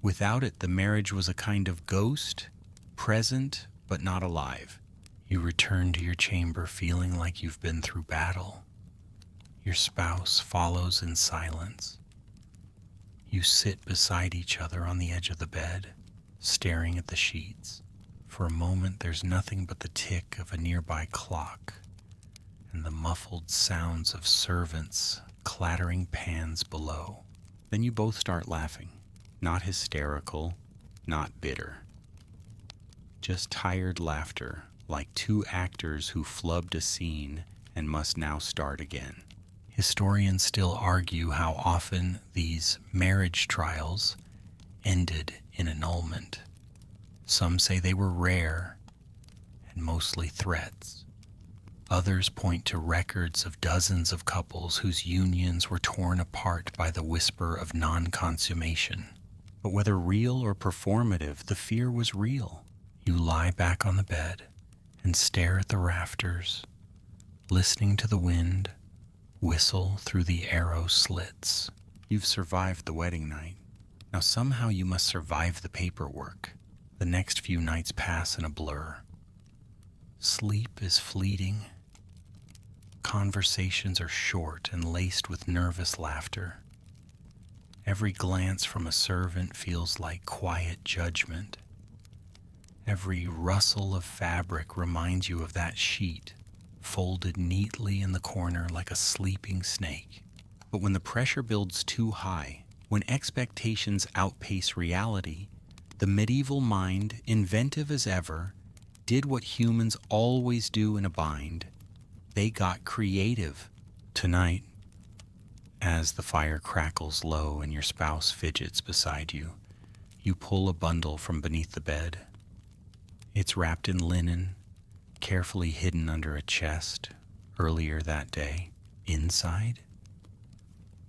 Without it, the marriage was a kind of ghost, present but not alive. You return to your chamber feeling like you've been through battle. Your spouse follows in silence. You sit beside each other on the edge of the bed, staring at the sheets. For a moment, there's nothing but the tick of a nearby clock and the muffled sounds of servants clattering pans below. Then you both start laughing. Not hysterical, not bitter. Just tired laughter, like two actors who flubbed a scene and must now start again. Historians still argue how often these marriage trials ended in annulment. Some say they were rare and mostly threats. Others point to records of dozens of couples whose unions were torn apart by the whisper of non-consummation. But whether real or performative, the fear was real. You lie back on the bed and stare at the rafters, listening to the wind whistle through the arrow slits. You've survived the wedding night. Now somehow you must survive the paperwork. The next few nights pass in a blur. Sleep is fleeting. Conversations are short and laced with nervous laughter. Every glance from a servant feels like quiet judgment. Every rustle of fabric reminds you of that sheet, folded neatly in the corner like a sleeping snake. But when the pressure builds too high, when expectations outpace reality, the medieval mind, inventive as ever, did what humans always do in a bind. They got creative. Tonight, as the fire crackles low and your spouse fidgets beside you, you pull a bundle from beneath the bed. It's wrapped in linen, carefully hidden under a chest earlier that day. Inside,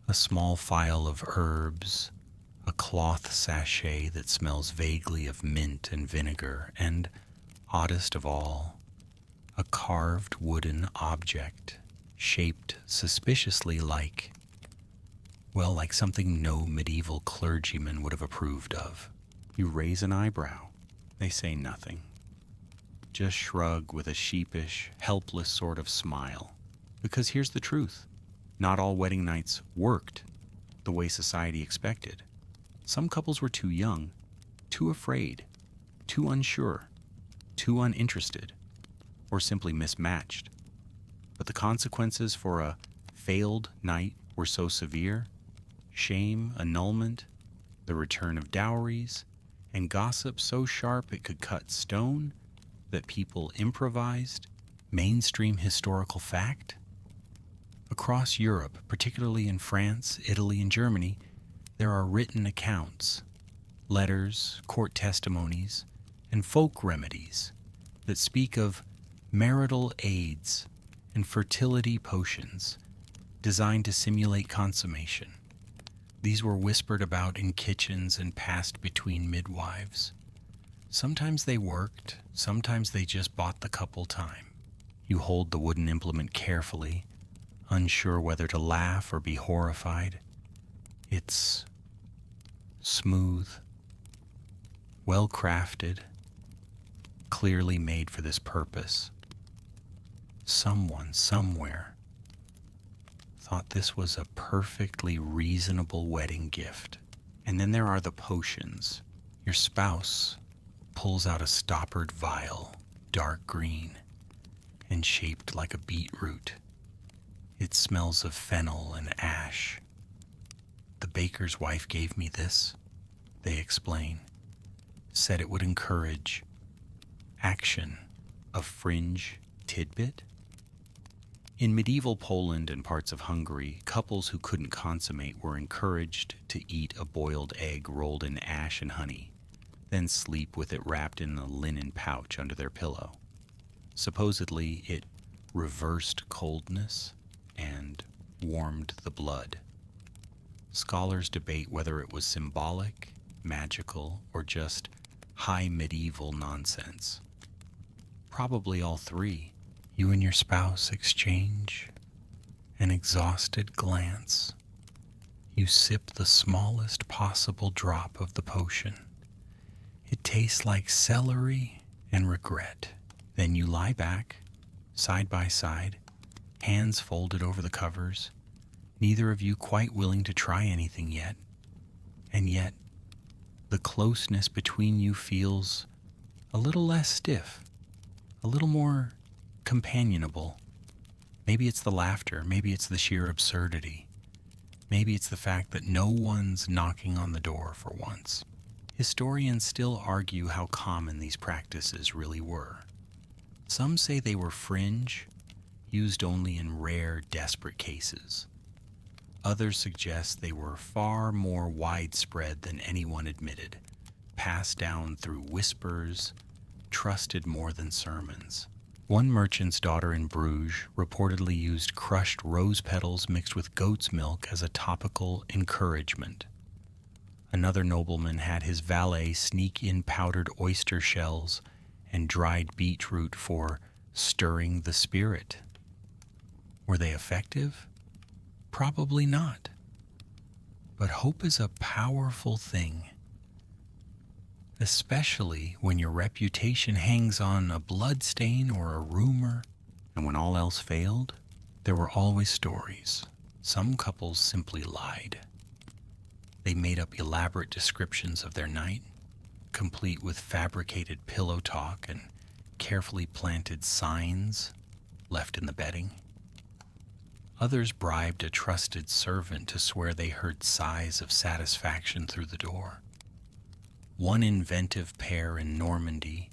a small phial of herbs, a cloth sachet that smells vaguely of mint and vinegar, and, oddest of all, a carved wooden object shaped suspiciously like something no medieval clergyman would have approved of. You raise an eyebrow. They say nothing. Just shrug with a sheepish, helpless sort of smile. Because here's the truth. Not all wedding nights worked the way society expected. Some couples were too young, too afraid, too unsure, too uninterested, or simply mismatched. But the consequences for a failed night were so severe: shame, annulment, the return of dowries, and gossip so sharp it could cut stone, that people improvised mainstream historical fact. Across Europe, particularly in France, Italy, and Germany, there are written accounts, letters, court testimonies, and folk remedies that speak of marital aids and fertility potions designed to simulate consummation. These were whispered about in kitchens and passed between midwives. Sometimes they worked, sometimes they just bought the couple time. You hold the wooden implement carefully, unsure whether to laugh or be horrified. It's smooth, well crafted, clearly made for this purpose. Someone, somewhere, thought this was a perfectly reasonable wedding gift. And then there are the potions. Your spouse pulls out a stoppered vial, dark green, and shaped like a beetroot. It smells of fennel and ash. The baker's wife gave me this, they explain. said it would encourage action, a fringe tidbit. In medieval Poland and parts of Hungary, couples who couldn't consummate were encouraged to eat a boiled egg rolled in ash and honey, then sleep with it wrapped in a linen pouch under their pillow. Supposedly, it reversed coldness and warmed the blood. Scholars debate whether it was symbolic, magical, or just high medieval nonsense. Probably all three. You and your spouse exchange an exhausted glance. You sip the smallest possible drop of the potion. It tastes like celery and regret. Then you lie back, side by side, hands folded over the covers, neither of you quite willing to try anything yet. And yet, the closeness between you feels a little less stiff, a little more companionable. Maybe it's the laughter, maybe it's the sheer absurdity. Maybe it's the fact that no one's knocking on the door for once. Historians still argue how common these practices really were. Some say they were fringe, used only in rare, desperate cases. Others suggest they were far more widespread than anyone admitted, passed down through whispers, trusted more than sermons. One merchant's daughter in Bruges reportedly used crushed rose petals mixed with goat's milk as a topical encouragement. Another nobleman had his valet sneak in powdered oyster shells and dried beetroot for stirring the spirit. Were they effective? Probably not. But hope is a powerful thing, especially when your reputation hangs on a bloodstain or a rumor. And when all else failed, there were always stories. Some couples simply lied. They made up elaborate descriptions of their night, complete with fabricated pillow talk and carefully planted signs left in the bedding. Others bribed a trusted servant to swear they heard sighs of satisfaction through the door. One inventive pair in Normandy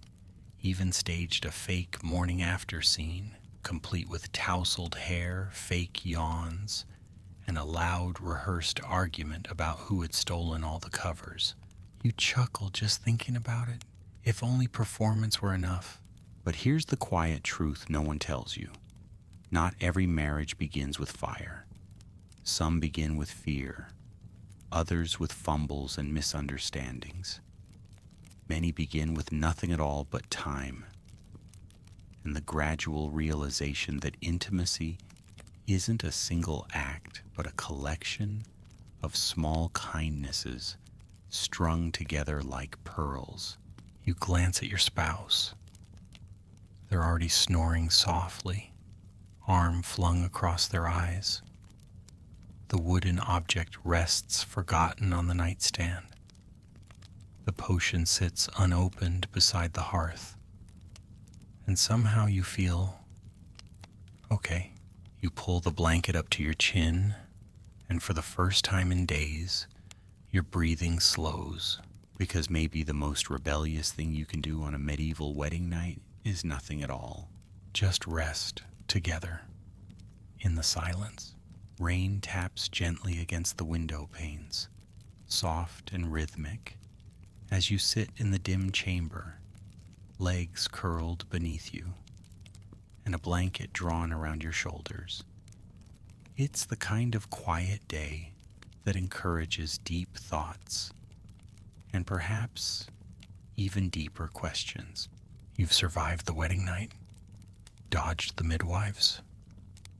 even staged a fake morning after scene, complete with tousled hair, fake yawns, and a loud rehearsed argument about who had stolen all the covers. You chuckle just thinking about it. If only performance were enough. But here's the quiet truth no one tells you. Not every marriage begins with fire. Some begin with fear, others with fumbles and misunderstandings. Many begin with nothing at all but time, and the gradual realization that intimacy isn't a single act, but a collection of small kindnesses strung together like pearls. You glance at your spouse. They're already snoring softly, arm flung across their eyes. The wooden object rests forgotten on the nightstand. The potion sits unopened beside the hearth. And somehow you feel okay. You pull the blanket up to your chin, and for the first time in days, your breathing slows, because maybe the most rebellious thing you can do on a medieval wedding night is nothing at all. Just rest together in the silence. Rain taps gently against the window panes, soft and rhythmic, as you sit in the dim chamber, legs curled beneath you, and a blanket drawn around your shoulders. It's the kind of quiet day that encourages deep thoughts, and perhaps even deeper questions. You've survived the wedding night, dodged the midwives,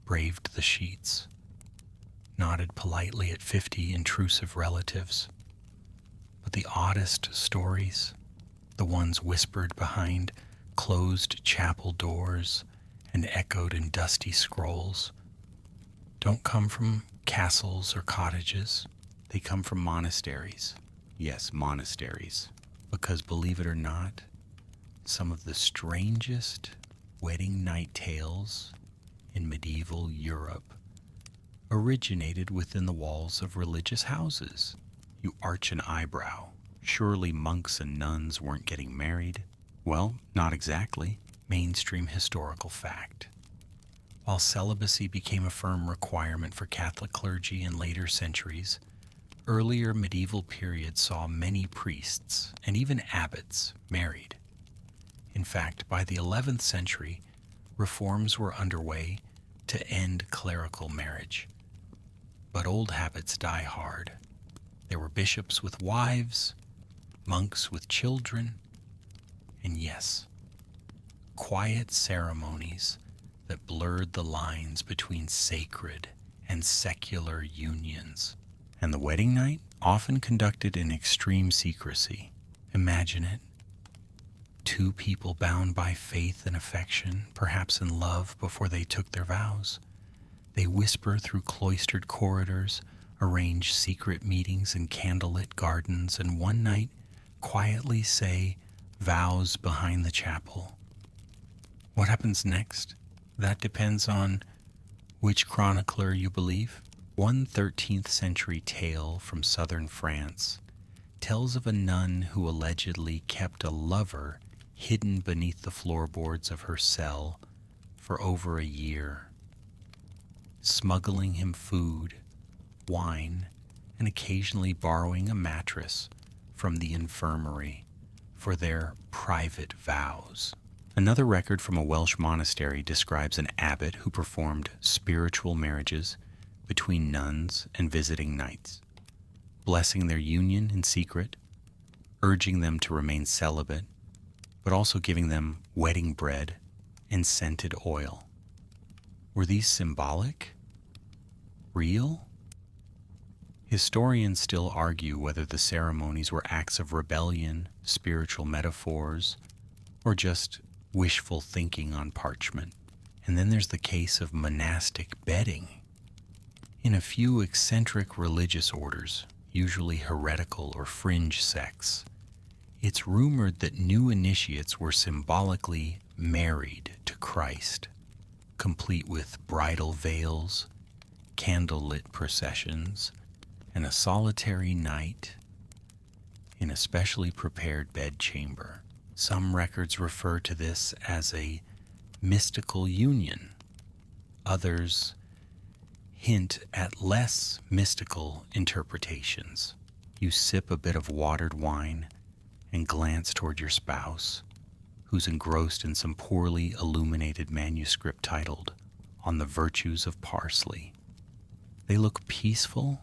braved the sheets, nodded politely at 50 intrusive relatives. But the oddest stories, the ones whispered behind closed chapel doors and echoed in dusty scrolls, don't come from castles or cottages. They come from monasteries. Yes, monasteries. Because believe it or not, some of the strangest wedding night tales in medieval Europe originated within the walls of religious houses. You arch an eyebrow. Surely monks and nuns weren't getting married? Well, not exactly. Mainstream historical fact. While celibacy became a firm requirement for Catholic clergy in later centuries, earlier medieval periods saw many priests and even abbots married. In fact, by the 11th century, reforms were underway to end clerical marriage. But old habits die hard. There were bishops with wives, monks with children, and yes, quiet ceremonies that blurred the lines between sacred and secular unions. And the wedding night, often conducted in extreme secrecy. Imagine it. Two people bound by faith and affection, perhaps in love before they took their vows. They whisper through cloistered corridors, arrange secret meetings in candlelit gardens, and one night quietly say vows behind the chapel. What happens next? That depends on which chronicler you believe. One 13th century tale from southern France tells of a nun who allegedly kept a lover hidden beneath the floorboards of her cell for over a year, smuggling him food, wine, and occasionally borrowing a mattress from the infirmary for their private vows. Another record from a Welsh monastery describes an abbot who performed spiritual marriages between nuns and visiting knights, blessing their union in secret, urging them to remain celibate, but also giving them wedding bread and scented oil. Were these symbolic? Real? Historians still argue whether the ceremonies were acts of rebellion, spiritual metaphors, or just wishful thinking on parchment. And then there's the case of monastic bedding. In a few eccentric religious orders, usually heretical or fringe sects, it's rumored that new initiates were symbolically married to Christ, complete with bridal veils, candlelit processions, and a solitary night in a specially prepared bedchamber. Some records refer to this as a mystical union. Others hint at less mystical interpretations. You sip a bit of watered wine and glance toward your spouse, who's engrossed in some poorly illuminated manuscript titled On the Virtues of Parsley. They look peaceful,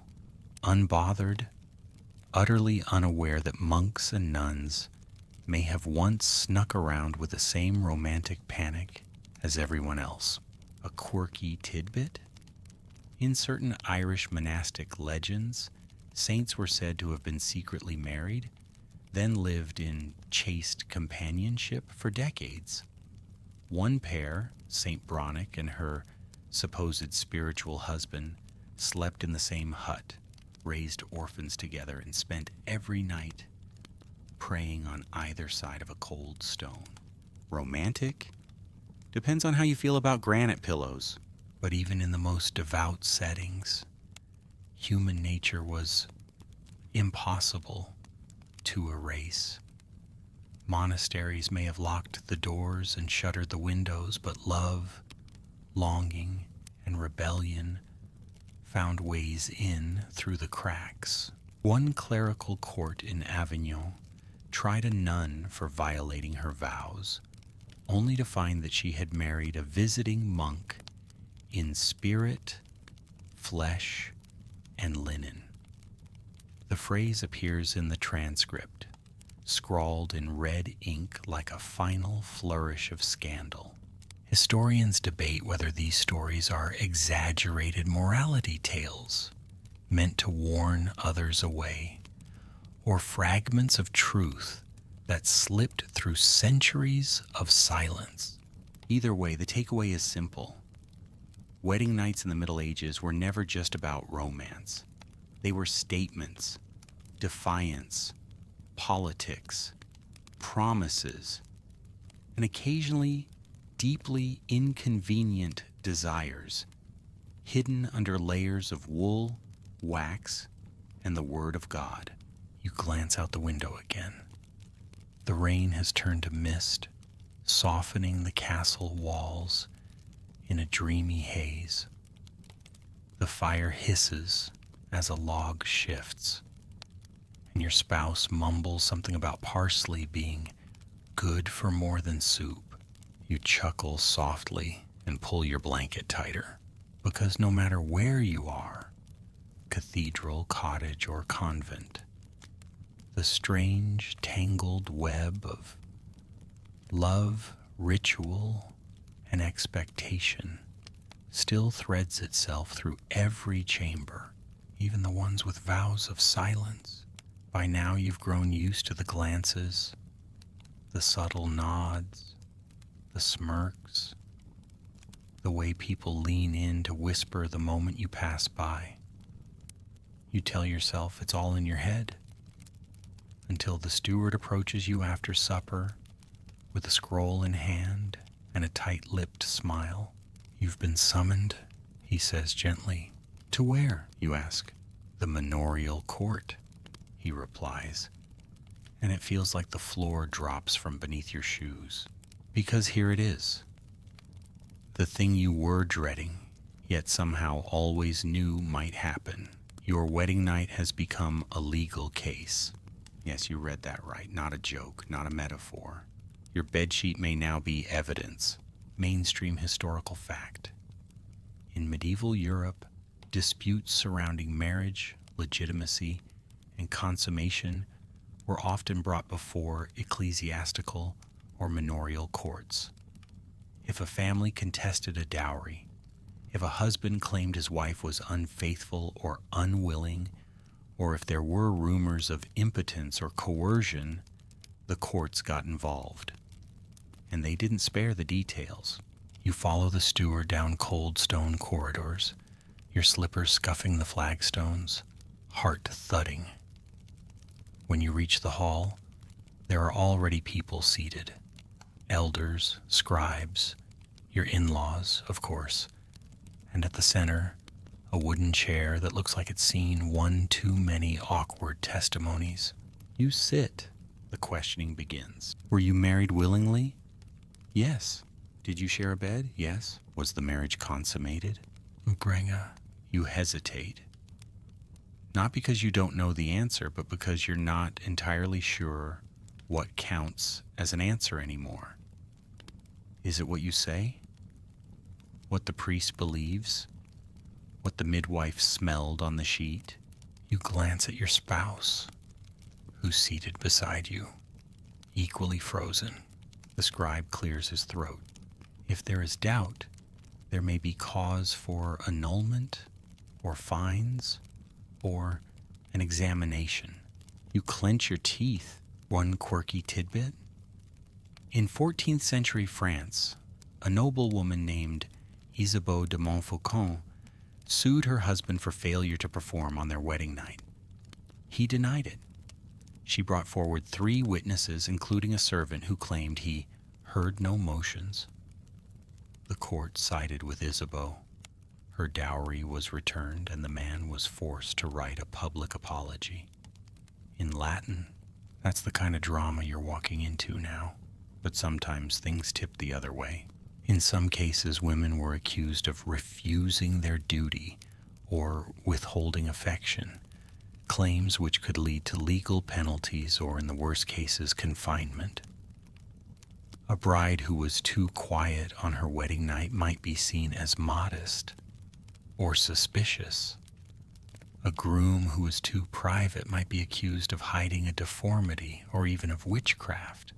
unbothered, utterly unaware that monks and nuns may have once snuck around with the same romantic panic as everyone else. A quirky tidbit? In certain Irish monastic legends, saints were said to have been secretly married, then lived in chaste companionship for decades. One pair, Saint Bronick and her supposed spiritual husband, slept in the same hut, raised orphans together, and spent every night praying on either side of a cold stone. Romantic? Depends on how you feel about granite pillows. But even in the most devout settings, human nature was impossible to erase. Monasteries may have locked the doors and shuttered the windows, but love, longing, and rebellion found ways in through the cracks. One clerical court in Avignon tried a nun for violating her vows, only to find that she had married a visiting monk in spirit, flesh, and linen. The phrase appears in the transcript, scrawled in red ink like a final flourish of scandal. Historians debate whether these stories are exaggerated morality tales meant to warn others away, or fragments of truth that slipped through centuries of silence. Either way, the takeaway is simple. Wedding nights in the Middle Ages were never just about romance. They were statements, defiance, politics, promises, and occasionally deeply inconvenient desires hidden under layers of wool, wax, and the Word of God. You glance out the window again. The rain has turned to mist, softening the castle walls in a dreamy haze. The fire hisses as a log shifts, and your spouse mumbles something about parsley being good for more than soup. You chuckle softly and pull your blanket tighter, because no matter where you are, cathedral, cottage, or convent, the strange, tangled web of love, ritual, and expectation still threads itself through every chamber, even the ones with vows of silence. By now you've grown used to the glances, the subtle nods, the smirks, the way people lean in to whisper the moment you pass by. You tell yourself it's all in your head, until the steward approaches you after supper with a scroll in hand and a tight-lipped smile. "You've been summoned," he says gently. "To where?" you ask. "The manorial court," he replies, and it feels like the floor drops from beneath your shoes. Because here it is. The thing you were dreading, yet somehow always knew might happen. Your wedding night has become a legal case. Yes, you read that right. Not a joke, not a metaphor. Your bedsheet may now be evidence, mainstream historical fact. In medieval Europe, disputes surrounding marriage, legitimacy, and consummation were often brought before ecclesiastical or manorial courts. If a family contested a dowry, if a husband claimed his wife was unfaithful or unwilling, or if there were rumors of impotence or coercion, the courts got involved. And they didn't spare the details. You follow the steward down cold stone corridors, your slippers scuffing the flagstones, heart thudding. When you reach the hall, there are already people seated. Elders, scribes, your in-laws, of course, and at the center, a wooden chair that looks like it's seen one too many awkward testimonies. You sit. The questioning begins. Were you married willingly? Yes. Did you share a bed? Yes. Was the marriage consummated? Grenga. You hesitate. Not because you don't know the answer, but because you're not entirely sure what counts as an answer anymore. Is it what you say? What the priest believes? What the midwife smelled on the sheet? You glance at your spouse, who's seated beside you, equally frozen. The scribe clears his throat. If there is doubt, there may be cause for annulment, or fines, or an examination. You clench your teeth. One quirky tidbit? In 14th century France, a noblewoman named Isabeau de Montfaucon sued her husband for failure to perform on their wedding night. He denied it. She brought forward 3 witnesses, including a servant who claimed he heard no motions. The court sided with Isabeau. Her dowry was returned, and the man was forced to write a public apology. In Latin, that's the kind of drama you're walking into now. But sometimes things tip the other way. In some cases, women were accused of refusing their duty or withholding affection, claims which could lead to legal penalties or, in the worst cases, confinement. A bride who was too quiet on her wedding night might be seen as modest or suspicious. A groom who was too private might be accused of hiding a deformity or even of witchcraft.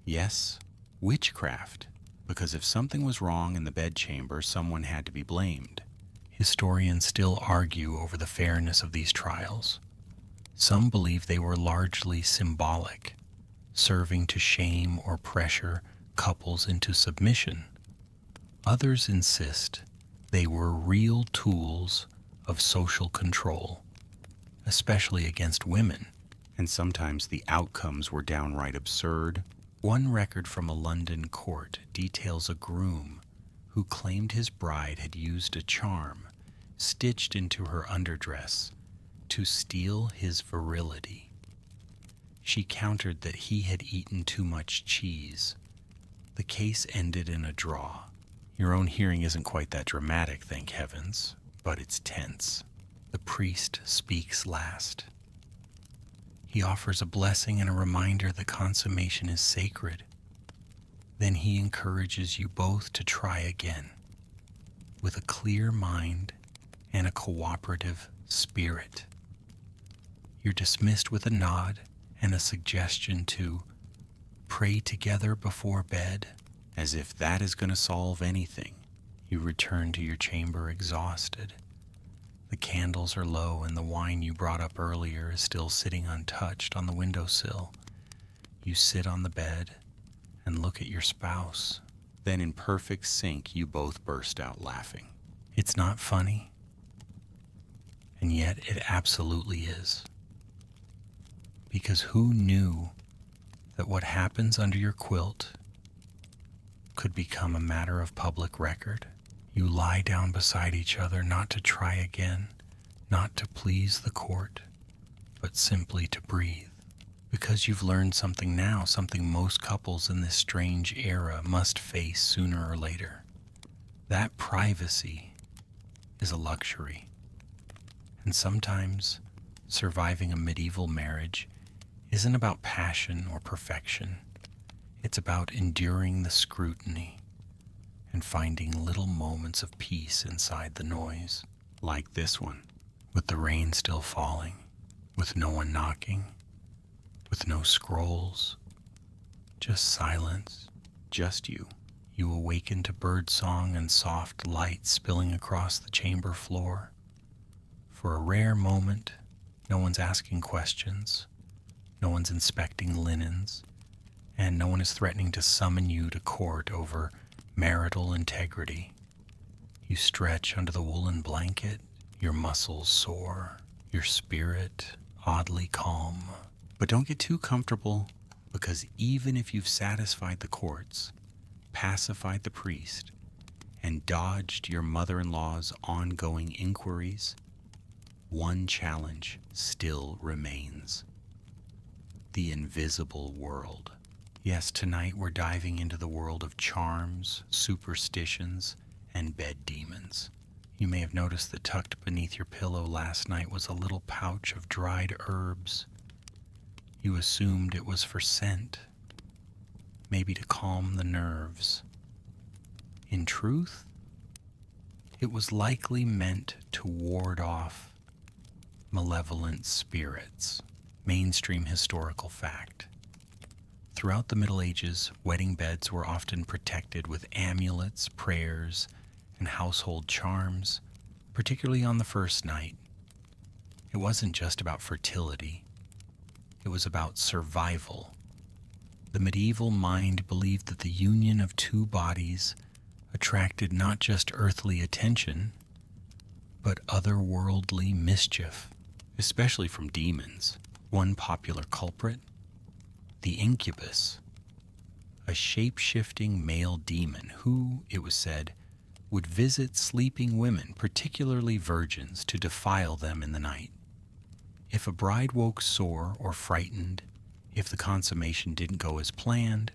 Yes, witchcraft, because if something was wrong in the bedchamber, someone had to be blamed. Historians still argue over the fairness of these trials. Some believe they were largely symbolic, serving to shame or pressure couples into submission. Others insist they were real tools of social control, especially against women, and sometimes the outcomes were downright absurd. One record from a London court details a groom who claimed his bride had used a charm stitched into her underdress to steal his virility. She countered that he had eaten too much cheese. The case ended in a draw. Your own hearing isn't quite that dramatic, thank heavens, but it's tense. The priest speaks last. He offers a blessing and a reminder that consummation is sacred. Then he encourages you both to try again, with a clear mind and a cooperative spirit. You're dismissed with a nod and a suggestion to pray together before bed, as if that is going to solve anything. You return to your chamber exhausted. The candles are low and the wine you brought up earlier is still sitting untouched on the windowsill. You sit on the bed and look at your spouse. Then in perfect sync, you both burst out laughing. It's not funny, and yet it absolutely is. Because who knew that what happens under your quilt could become a matter of public record? You lie down beside each other, not to try again, not to please the court, but simply to breathe. Because you've learned something now, something most couples in this strange era must face sooner or later. That privacy is a luxury. And sometimes surviving a medieval marriage isn't about passion or perfection. It's about enduring the scrutiny and finding little moments of peace inside the noise. Like this one, with the rain still falling, with no one knocking, with no scrolls, just silence, just you. You awaken to birdsong and soft light spilling across the chamber floor. For a rare moment, no one's asking questions, no one's inspecting linens, and no one is threatening to summon you to court over marital integrity. You stretch under the woolen blanket, your muscles sore, your spirit oddly calm. But don't get too comfortable, because even if you've satisfied the courts, pacified the priest, and dodged your mother-in-law's ongoing inquiries, one challenge still remains: the invisible world. Yes, tonight we're diving into the world of charms, superstitions, and bed demons. You may have noticed that tucked beneath your pillow last night was a little pouch of dried herbs. You assumed it was for scent, maybe to calm the nerves. In truth, it was likely meant to ward off malevolent spirits. Mainstream historical fact. Throughout the Middle Ages, wedding beds were often protected with amulets, prayers, and household charms, particularly on the first night. It wasn't just about fertility. It was about survival. The medieval mind believed that the union of two bodies attracted not just earthly attention, but otherworldly mischief, especially from demons. One popular culprit, the incubus, a shape-shifting male demon who, it was said, would visit sleeping women, particularly virgins, to defile them in the night. If a bride woke sore or frightened, if the consummation didn't go as planned,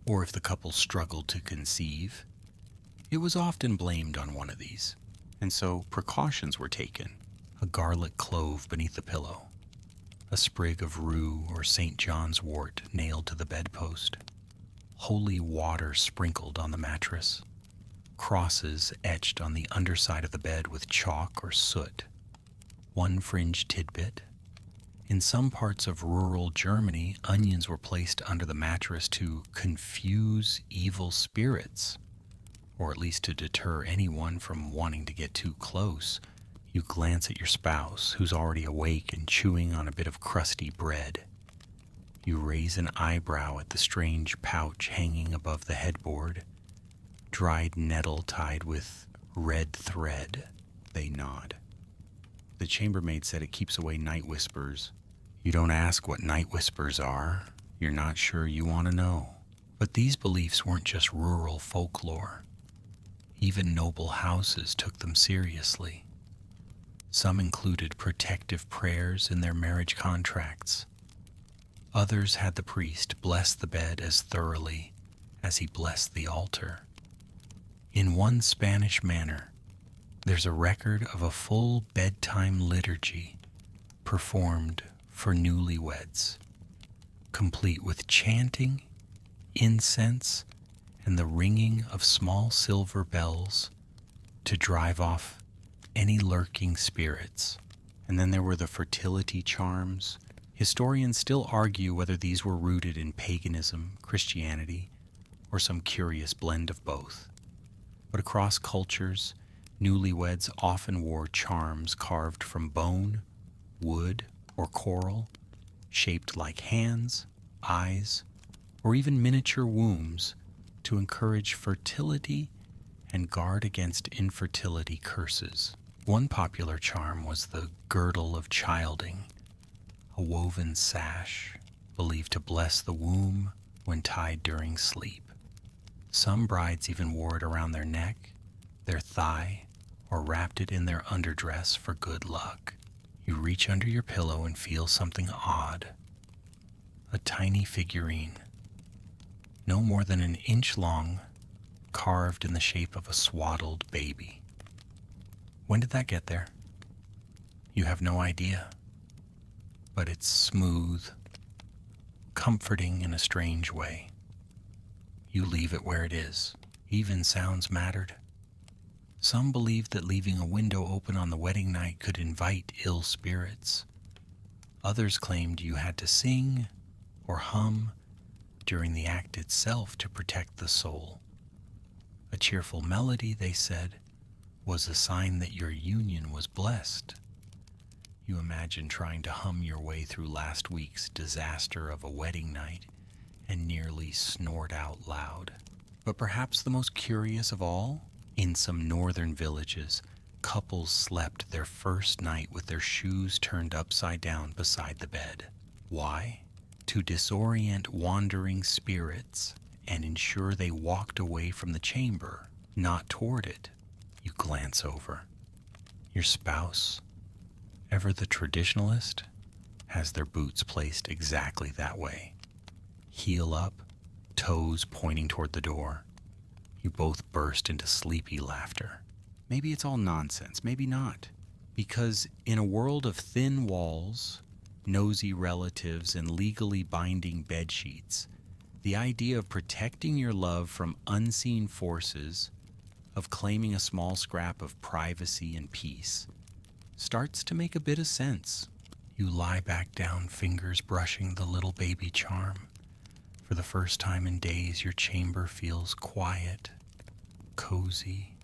or if the couple struggled to conceive, it was often blamed on one of these, and so precautions were taken. A garlic clove beneath the pillow, a sprig of rue or St. John's wort nailed to the bedpost, holy water sprinkled on the mattress, crosses etched on the underside of the bed with chalk or soot. One fringe tidbit: in some parts of rural Germany, onions were placed under the mattress to confuse evil spirits, or at least to deter anyone from wanting to get too close. You glance at your spouse, who's already awake and chewing on a bit of crusty bread. You raise an eyebrow at the strange pouch hanging above the headboard. Dried nettle tied with red thread. They nod. The chambermaid said it keeps away night whispers. You don't ask what night whispers are. You're not sure you want to know. But these beliefs weren't just rural folklore. Even noble houses took them seriously. Some included protective prayers in their marriage contracts. Others had the priest bless the bed as thoroughly as he blessed the altar. In one Spanish manor, there's a record of a full bedtime liturgy performed for newlyweds, complete with chanting, incense, and the ringing of small silver bells to drive off any lurking spirits. And then there were the fertility charms. Historians still argue whether these were rooted in paganism, Christianity, or some curious blend of both. But across cultures, newlyweds often wore charms carved from bone, wood, or coral, shaped like hands, eyes, or even miniature wombs to encourage fertility and guard against infertility curses. One popular charm was the girdle of childing, a woven sash believed to bless the womb when tied during sleep. Some brides even wore it around their neck, their thigh, or wrapped it in their underdress for good luck. You reach under your pillow and feel something odd. A tiny figurine, no more than an inch long, carved in the shape of a swaddled baby. When did that get there? You have no idea. But it's smooth, comforting in a strange way. You leave it where it is. Even sounds mattered. Some believed that leaving a window open on the wedding night could invite ill spirits. Others claimed you had to sing or hum during the act itself to protect the soul. A cheerful melody, they said, was a sign that your union was blessed. You imagine trying to hum your way through last week's disaster of a wedding night and nearly snort out loud. But perhaps the most curious of all, in some northern villages, couples slept their first night with their shoes turned upside down beside the bed. Why? To disorient wandering spirits and ensure they walked away from the chamber, not toward it. You glance over. Your spouse, ever the traditionalist, has their boots placed exactly that way. Heel up, toes pointing toward the door. You both burst into sleepy laughter. Maybe it's all nonsense, maybe not. Because in a world of thin walls, nosy relatives, and legally binding bedsheets, the idea of protecting your love from unseen forces, of claiming a small scrap of privacy and peace, starts to make a bit of sense. You lie back down, fingers brushing the little baby charm. For the first time in days, your chamber feels quiet, cozy,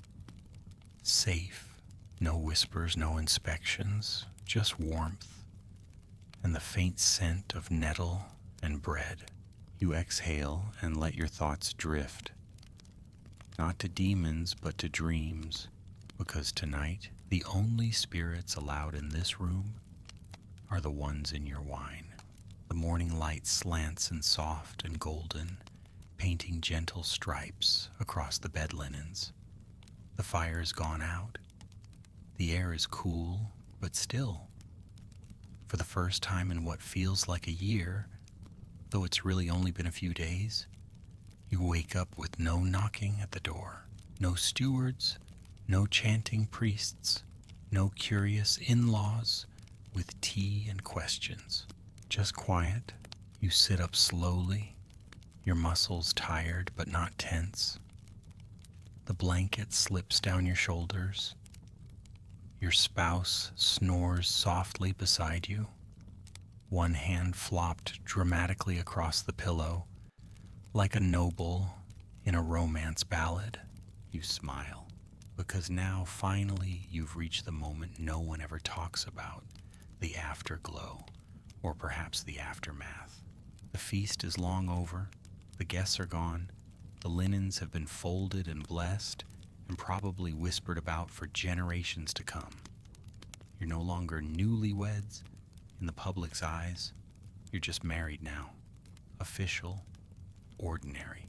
safe. No whispers, no inspections, just warmth and the faint scent of nettle and bread. You exhale and let your thoughts drift, not to demons but to dreams, because tonight the only spirits allowed in this room are the ones in your wine. The morning light slants and soft and golden, painting gentle stripes across the bed linens. The fire's gone out. The air is cool, but still. For the first time in what feels like a year, though it's really only been a few days, you wake up with no knocking at the door, no stewards, no chanting priests, no curious in-laws with tea and questions. Just quiet. You sit up slowly, your muscles tired but not tense. The blanket slips down your shoulders. Your spouse snores softly beside you, one hand flopped dramatically across the pillow, like a noble in a romance ballad. You smile, because now finally you've reached the moment no one ever talks about, the afterglow, or perhaps the aftermath. The feast is long over, the guests are gone, the linens have been folded and blessed, and probably whispered about for generations to come. You're no longer newlyweds in the public's eyes. You're just married now, official, ordinary,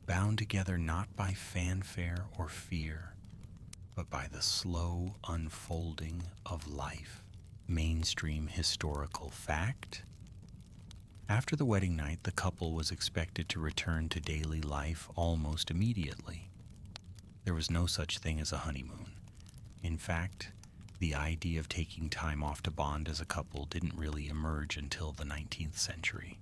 bound together not by fanfare or fear, but by the slow unfolding of life. Mainstream historical fact: After the wedding night, the couple was expected to return to daily life almost immediately. There was no such thing as a honeymoon. In fact, the idea of taking time off to bond as a couple didn't really emerge until the 19th century.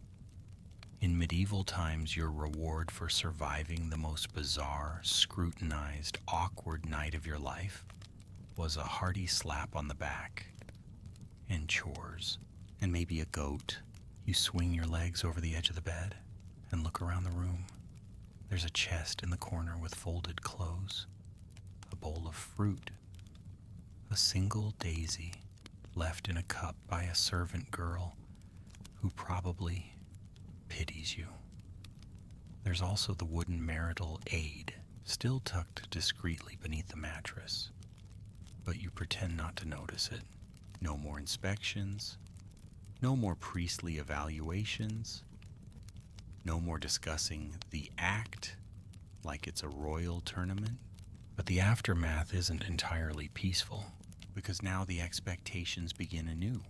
In medieval times, your reward for surviving the most bizarre, scrutinized, awkward night of your life was a hearty slap on the back, and chores, and maybe a goat. You swing your legs over the edge of the bed and look around the room. There's a chest in the corner with folded clothes, a bowl of fruit, a single daisy left in a cup by a servant girl who probably pities you. There's also the wooden marital aid, still tucked discreetly beneath the mattress, but you pretend not to notice it. No more inspections, no more priestly evaluations, no more discussing the act like it's a royal tournament. But the aftermath isn't entirely peaceful, because now the expectations begin anew.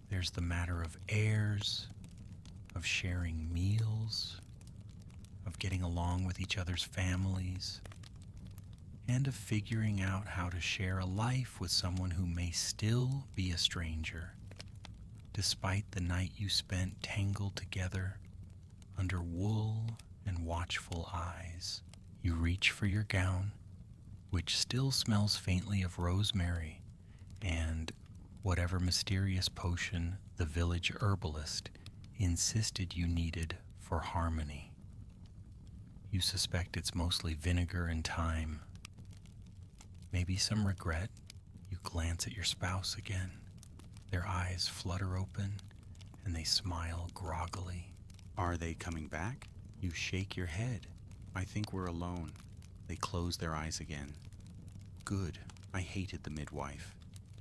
There's the matter of heirs, of sharing meals, of getting along with each other's families, and of figuring out how to share a life with someone who may still be a stranger, despite the night you spent tangled together under wool and watchful eyes. You reach for your gown, which still smells faintly of rosemary and whatever mysterious potion the village herbalist insisted you needed for harmony. You suspect it's mostly vinegar and thyme. Maybe some regret. You glance at your spouse again. Their eyes flutter open and they smile groggily. Are they coming back? You shake your head. I think we're alone. They close their eyes again. Good. I hated the midwife.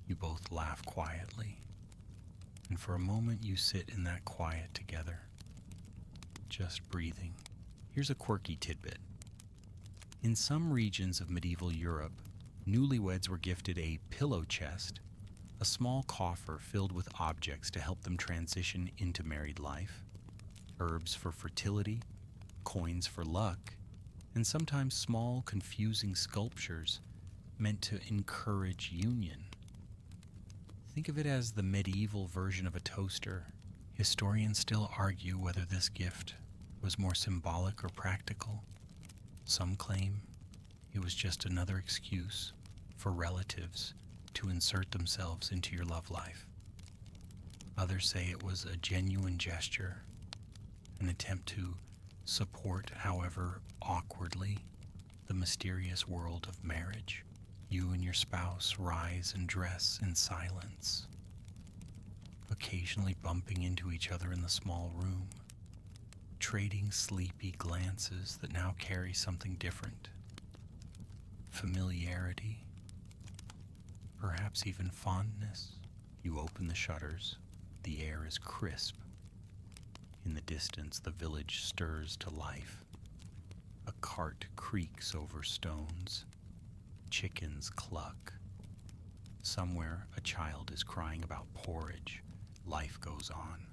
You both laugh quietly. And for a moment you sit in that quiet together, just breathing. Here's a quirky tidbit. In some regions of medieval Europe, newlyweds were gifted a pillow chest, a small coffer filled with objects to help them transition into married life, herbs for fertility, coins for luck, and sometimes small, confusing sculptures meant to encourage union. Think of it as the medieval version of a toaster. Historians still argue whether this gift was more symbolic or practical. Some claim it was just another excuse for relatives to insert themselves into your love life. Others say it was a genuine gesture, an attempt to support, however awkwardly, the mysterious world of marriage. You and your spouse rise and dress in silence, occasionally bumping into each other in the small room, trading sleepy glances that now carry something different. Familiarity, perhaps even fondness. You open the shutters. The air is crisp. In the distance, the village stirs to life. A cart creaks over stones. Chickens cluck. Somewhere, a child is crying about porridge. Life goes on.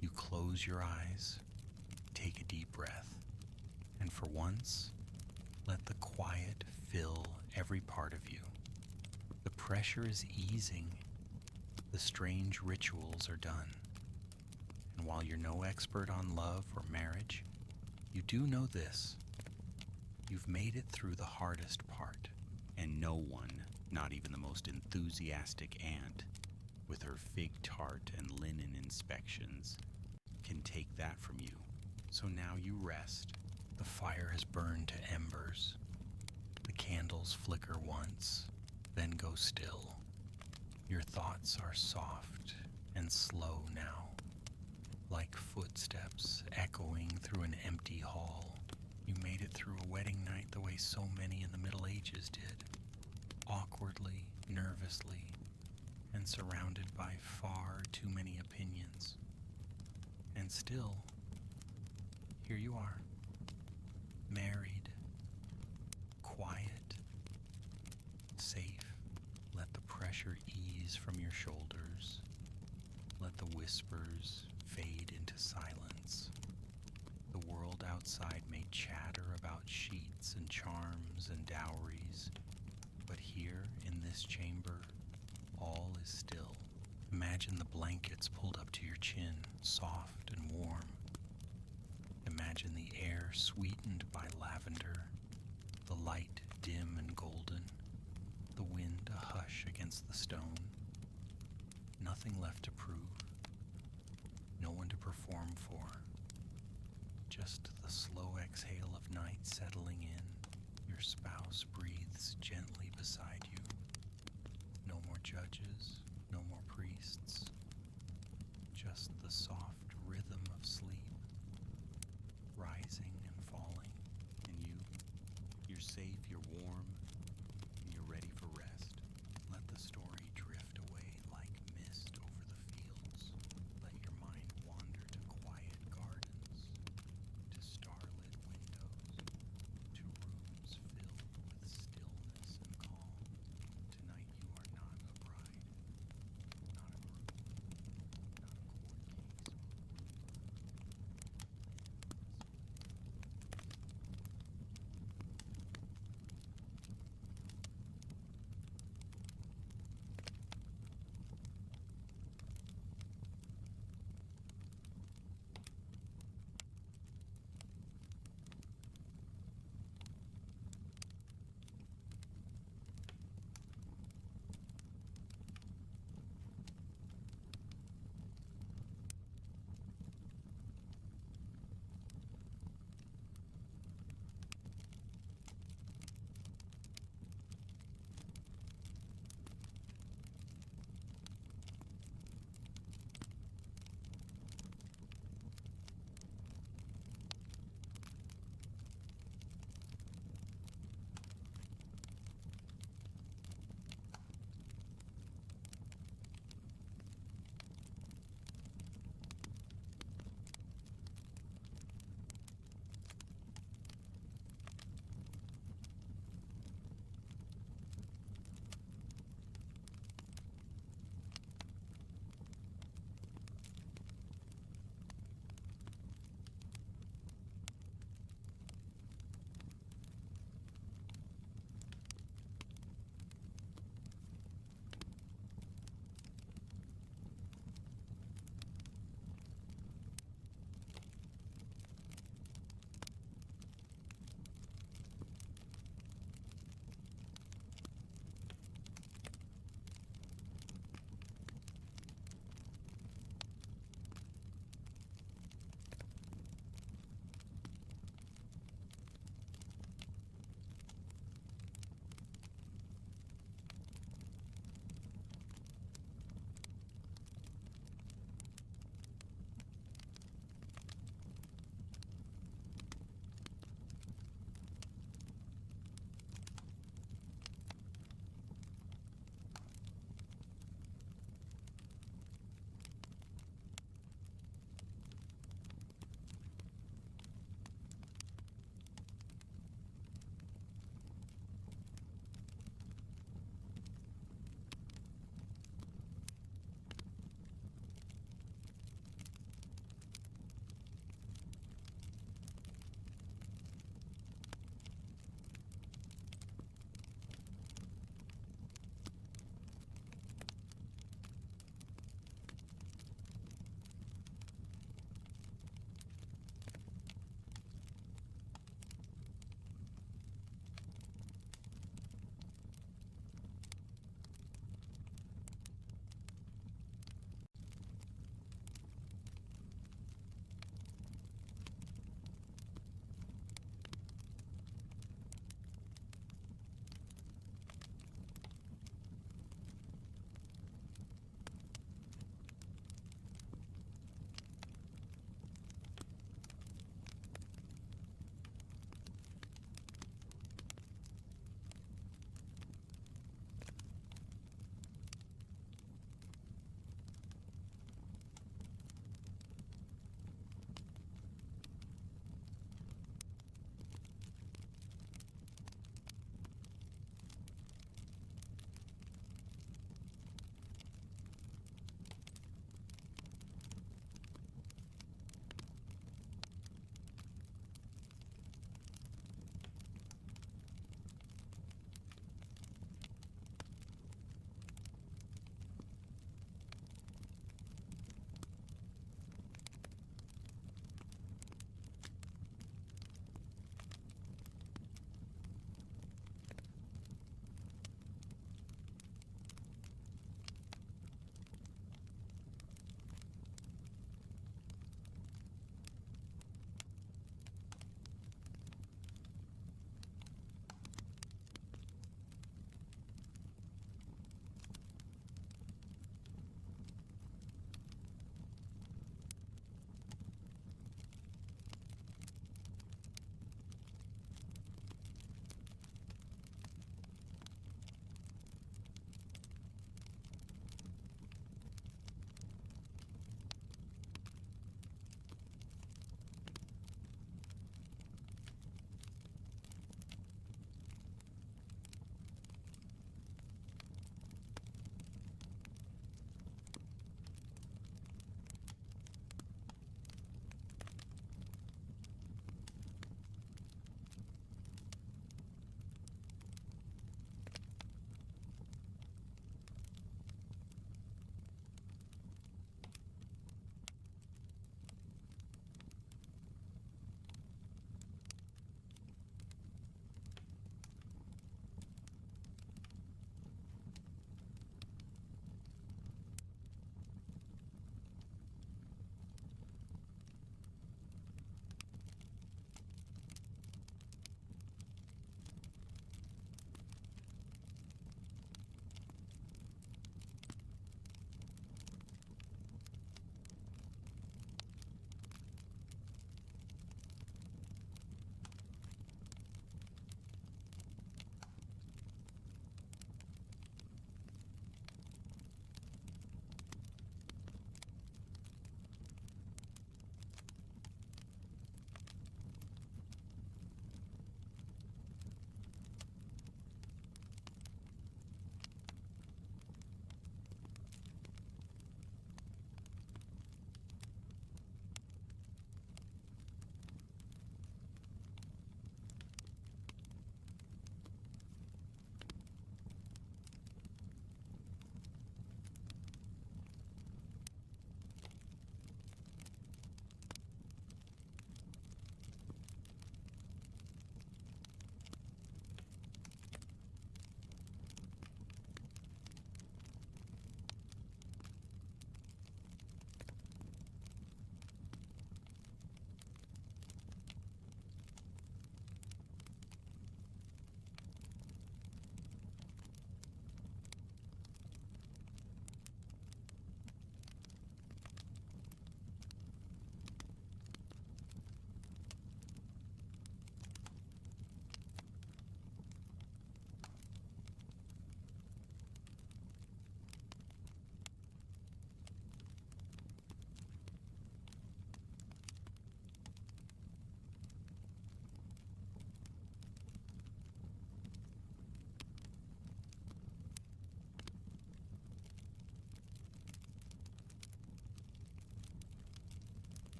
You close your eyes, take a deep breath, and for once, let the quiet fill every part of you. The pressure is easing. The strange rituals are done. And while you're no expert on love or marriage, you do know this. You've made it through the hardest part, and no one, not even the most enthusiastic aunt, with her fig tart and linen inspections, can take that from you. So now you rest. The fire has burned to embers. The candles flicker once, then go still. Your thoughts are soft and slow now, like footsteps echoing through an empty hall. You made it through a wedding night the way so many in the Middle Ages did, awkwardly, nervously, and surrounded by far too many opinions. And still, here you are, married, quiet, safe. Let the pressure ease from your shoulders. Let the whispers fade into silence. The world outside may chatter about sheets and charms and dowries, but here in this chamber, all is still. Imagine the blankets pulled up to your chin, soft and warm. Imagine the air sweetened by lavender, the light dim and golden, the wind a hush against the stone. Nothing left to prove, no one to perform for. Just the slow exhale of night settling in. Your spouse breathes gently beside you. No more judges, no more priests. Just the soft rhythm of sleep, rising and falling. And you're safe, you're warm,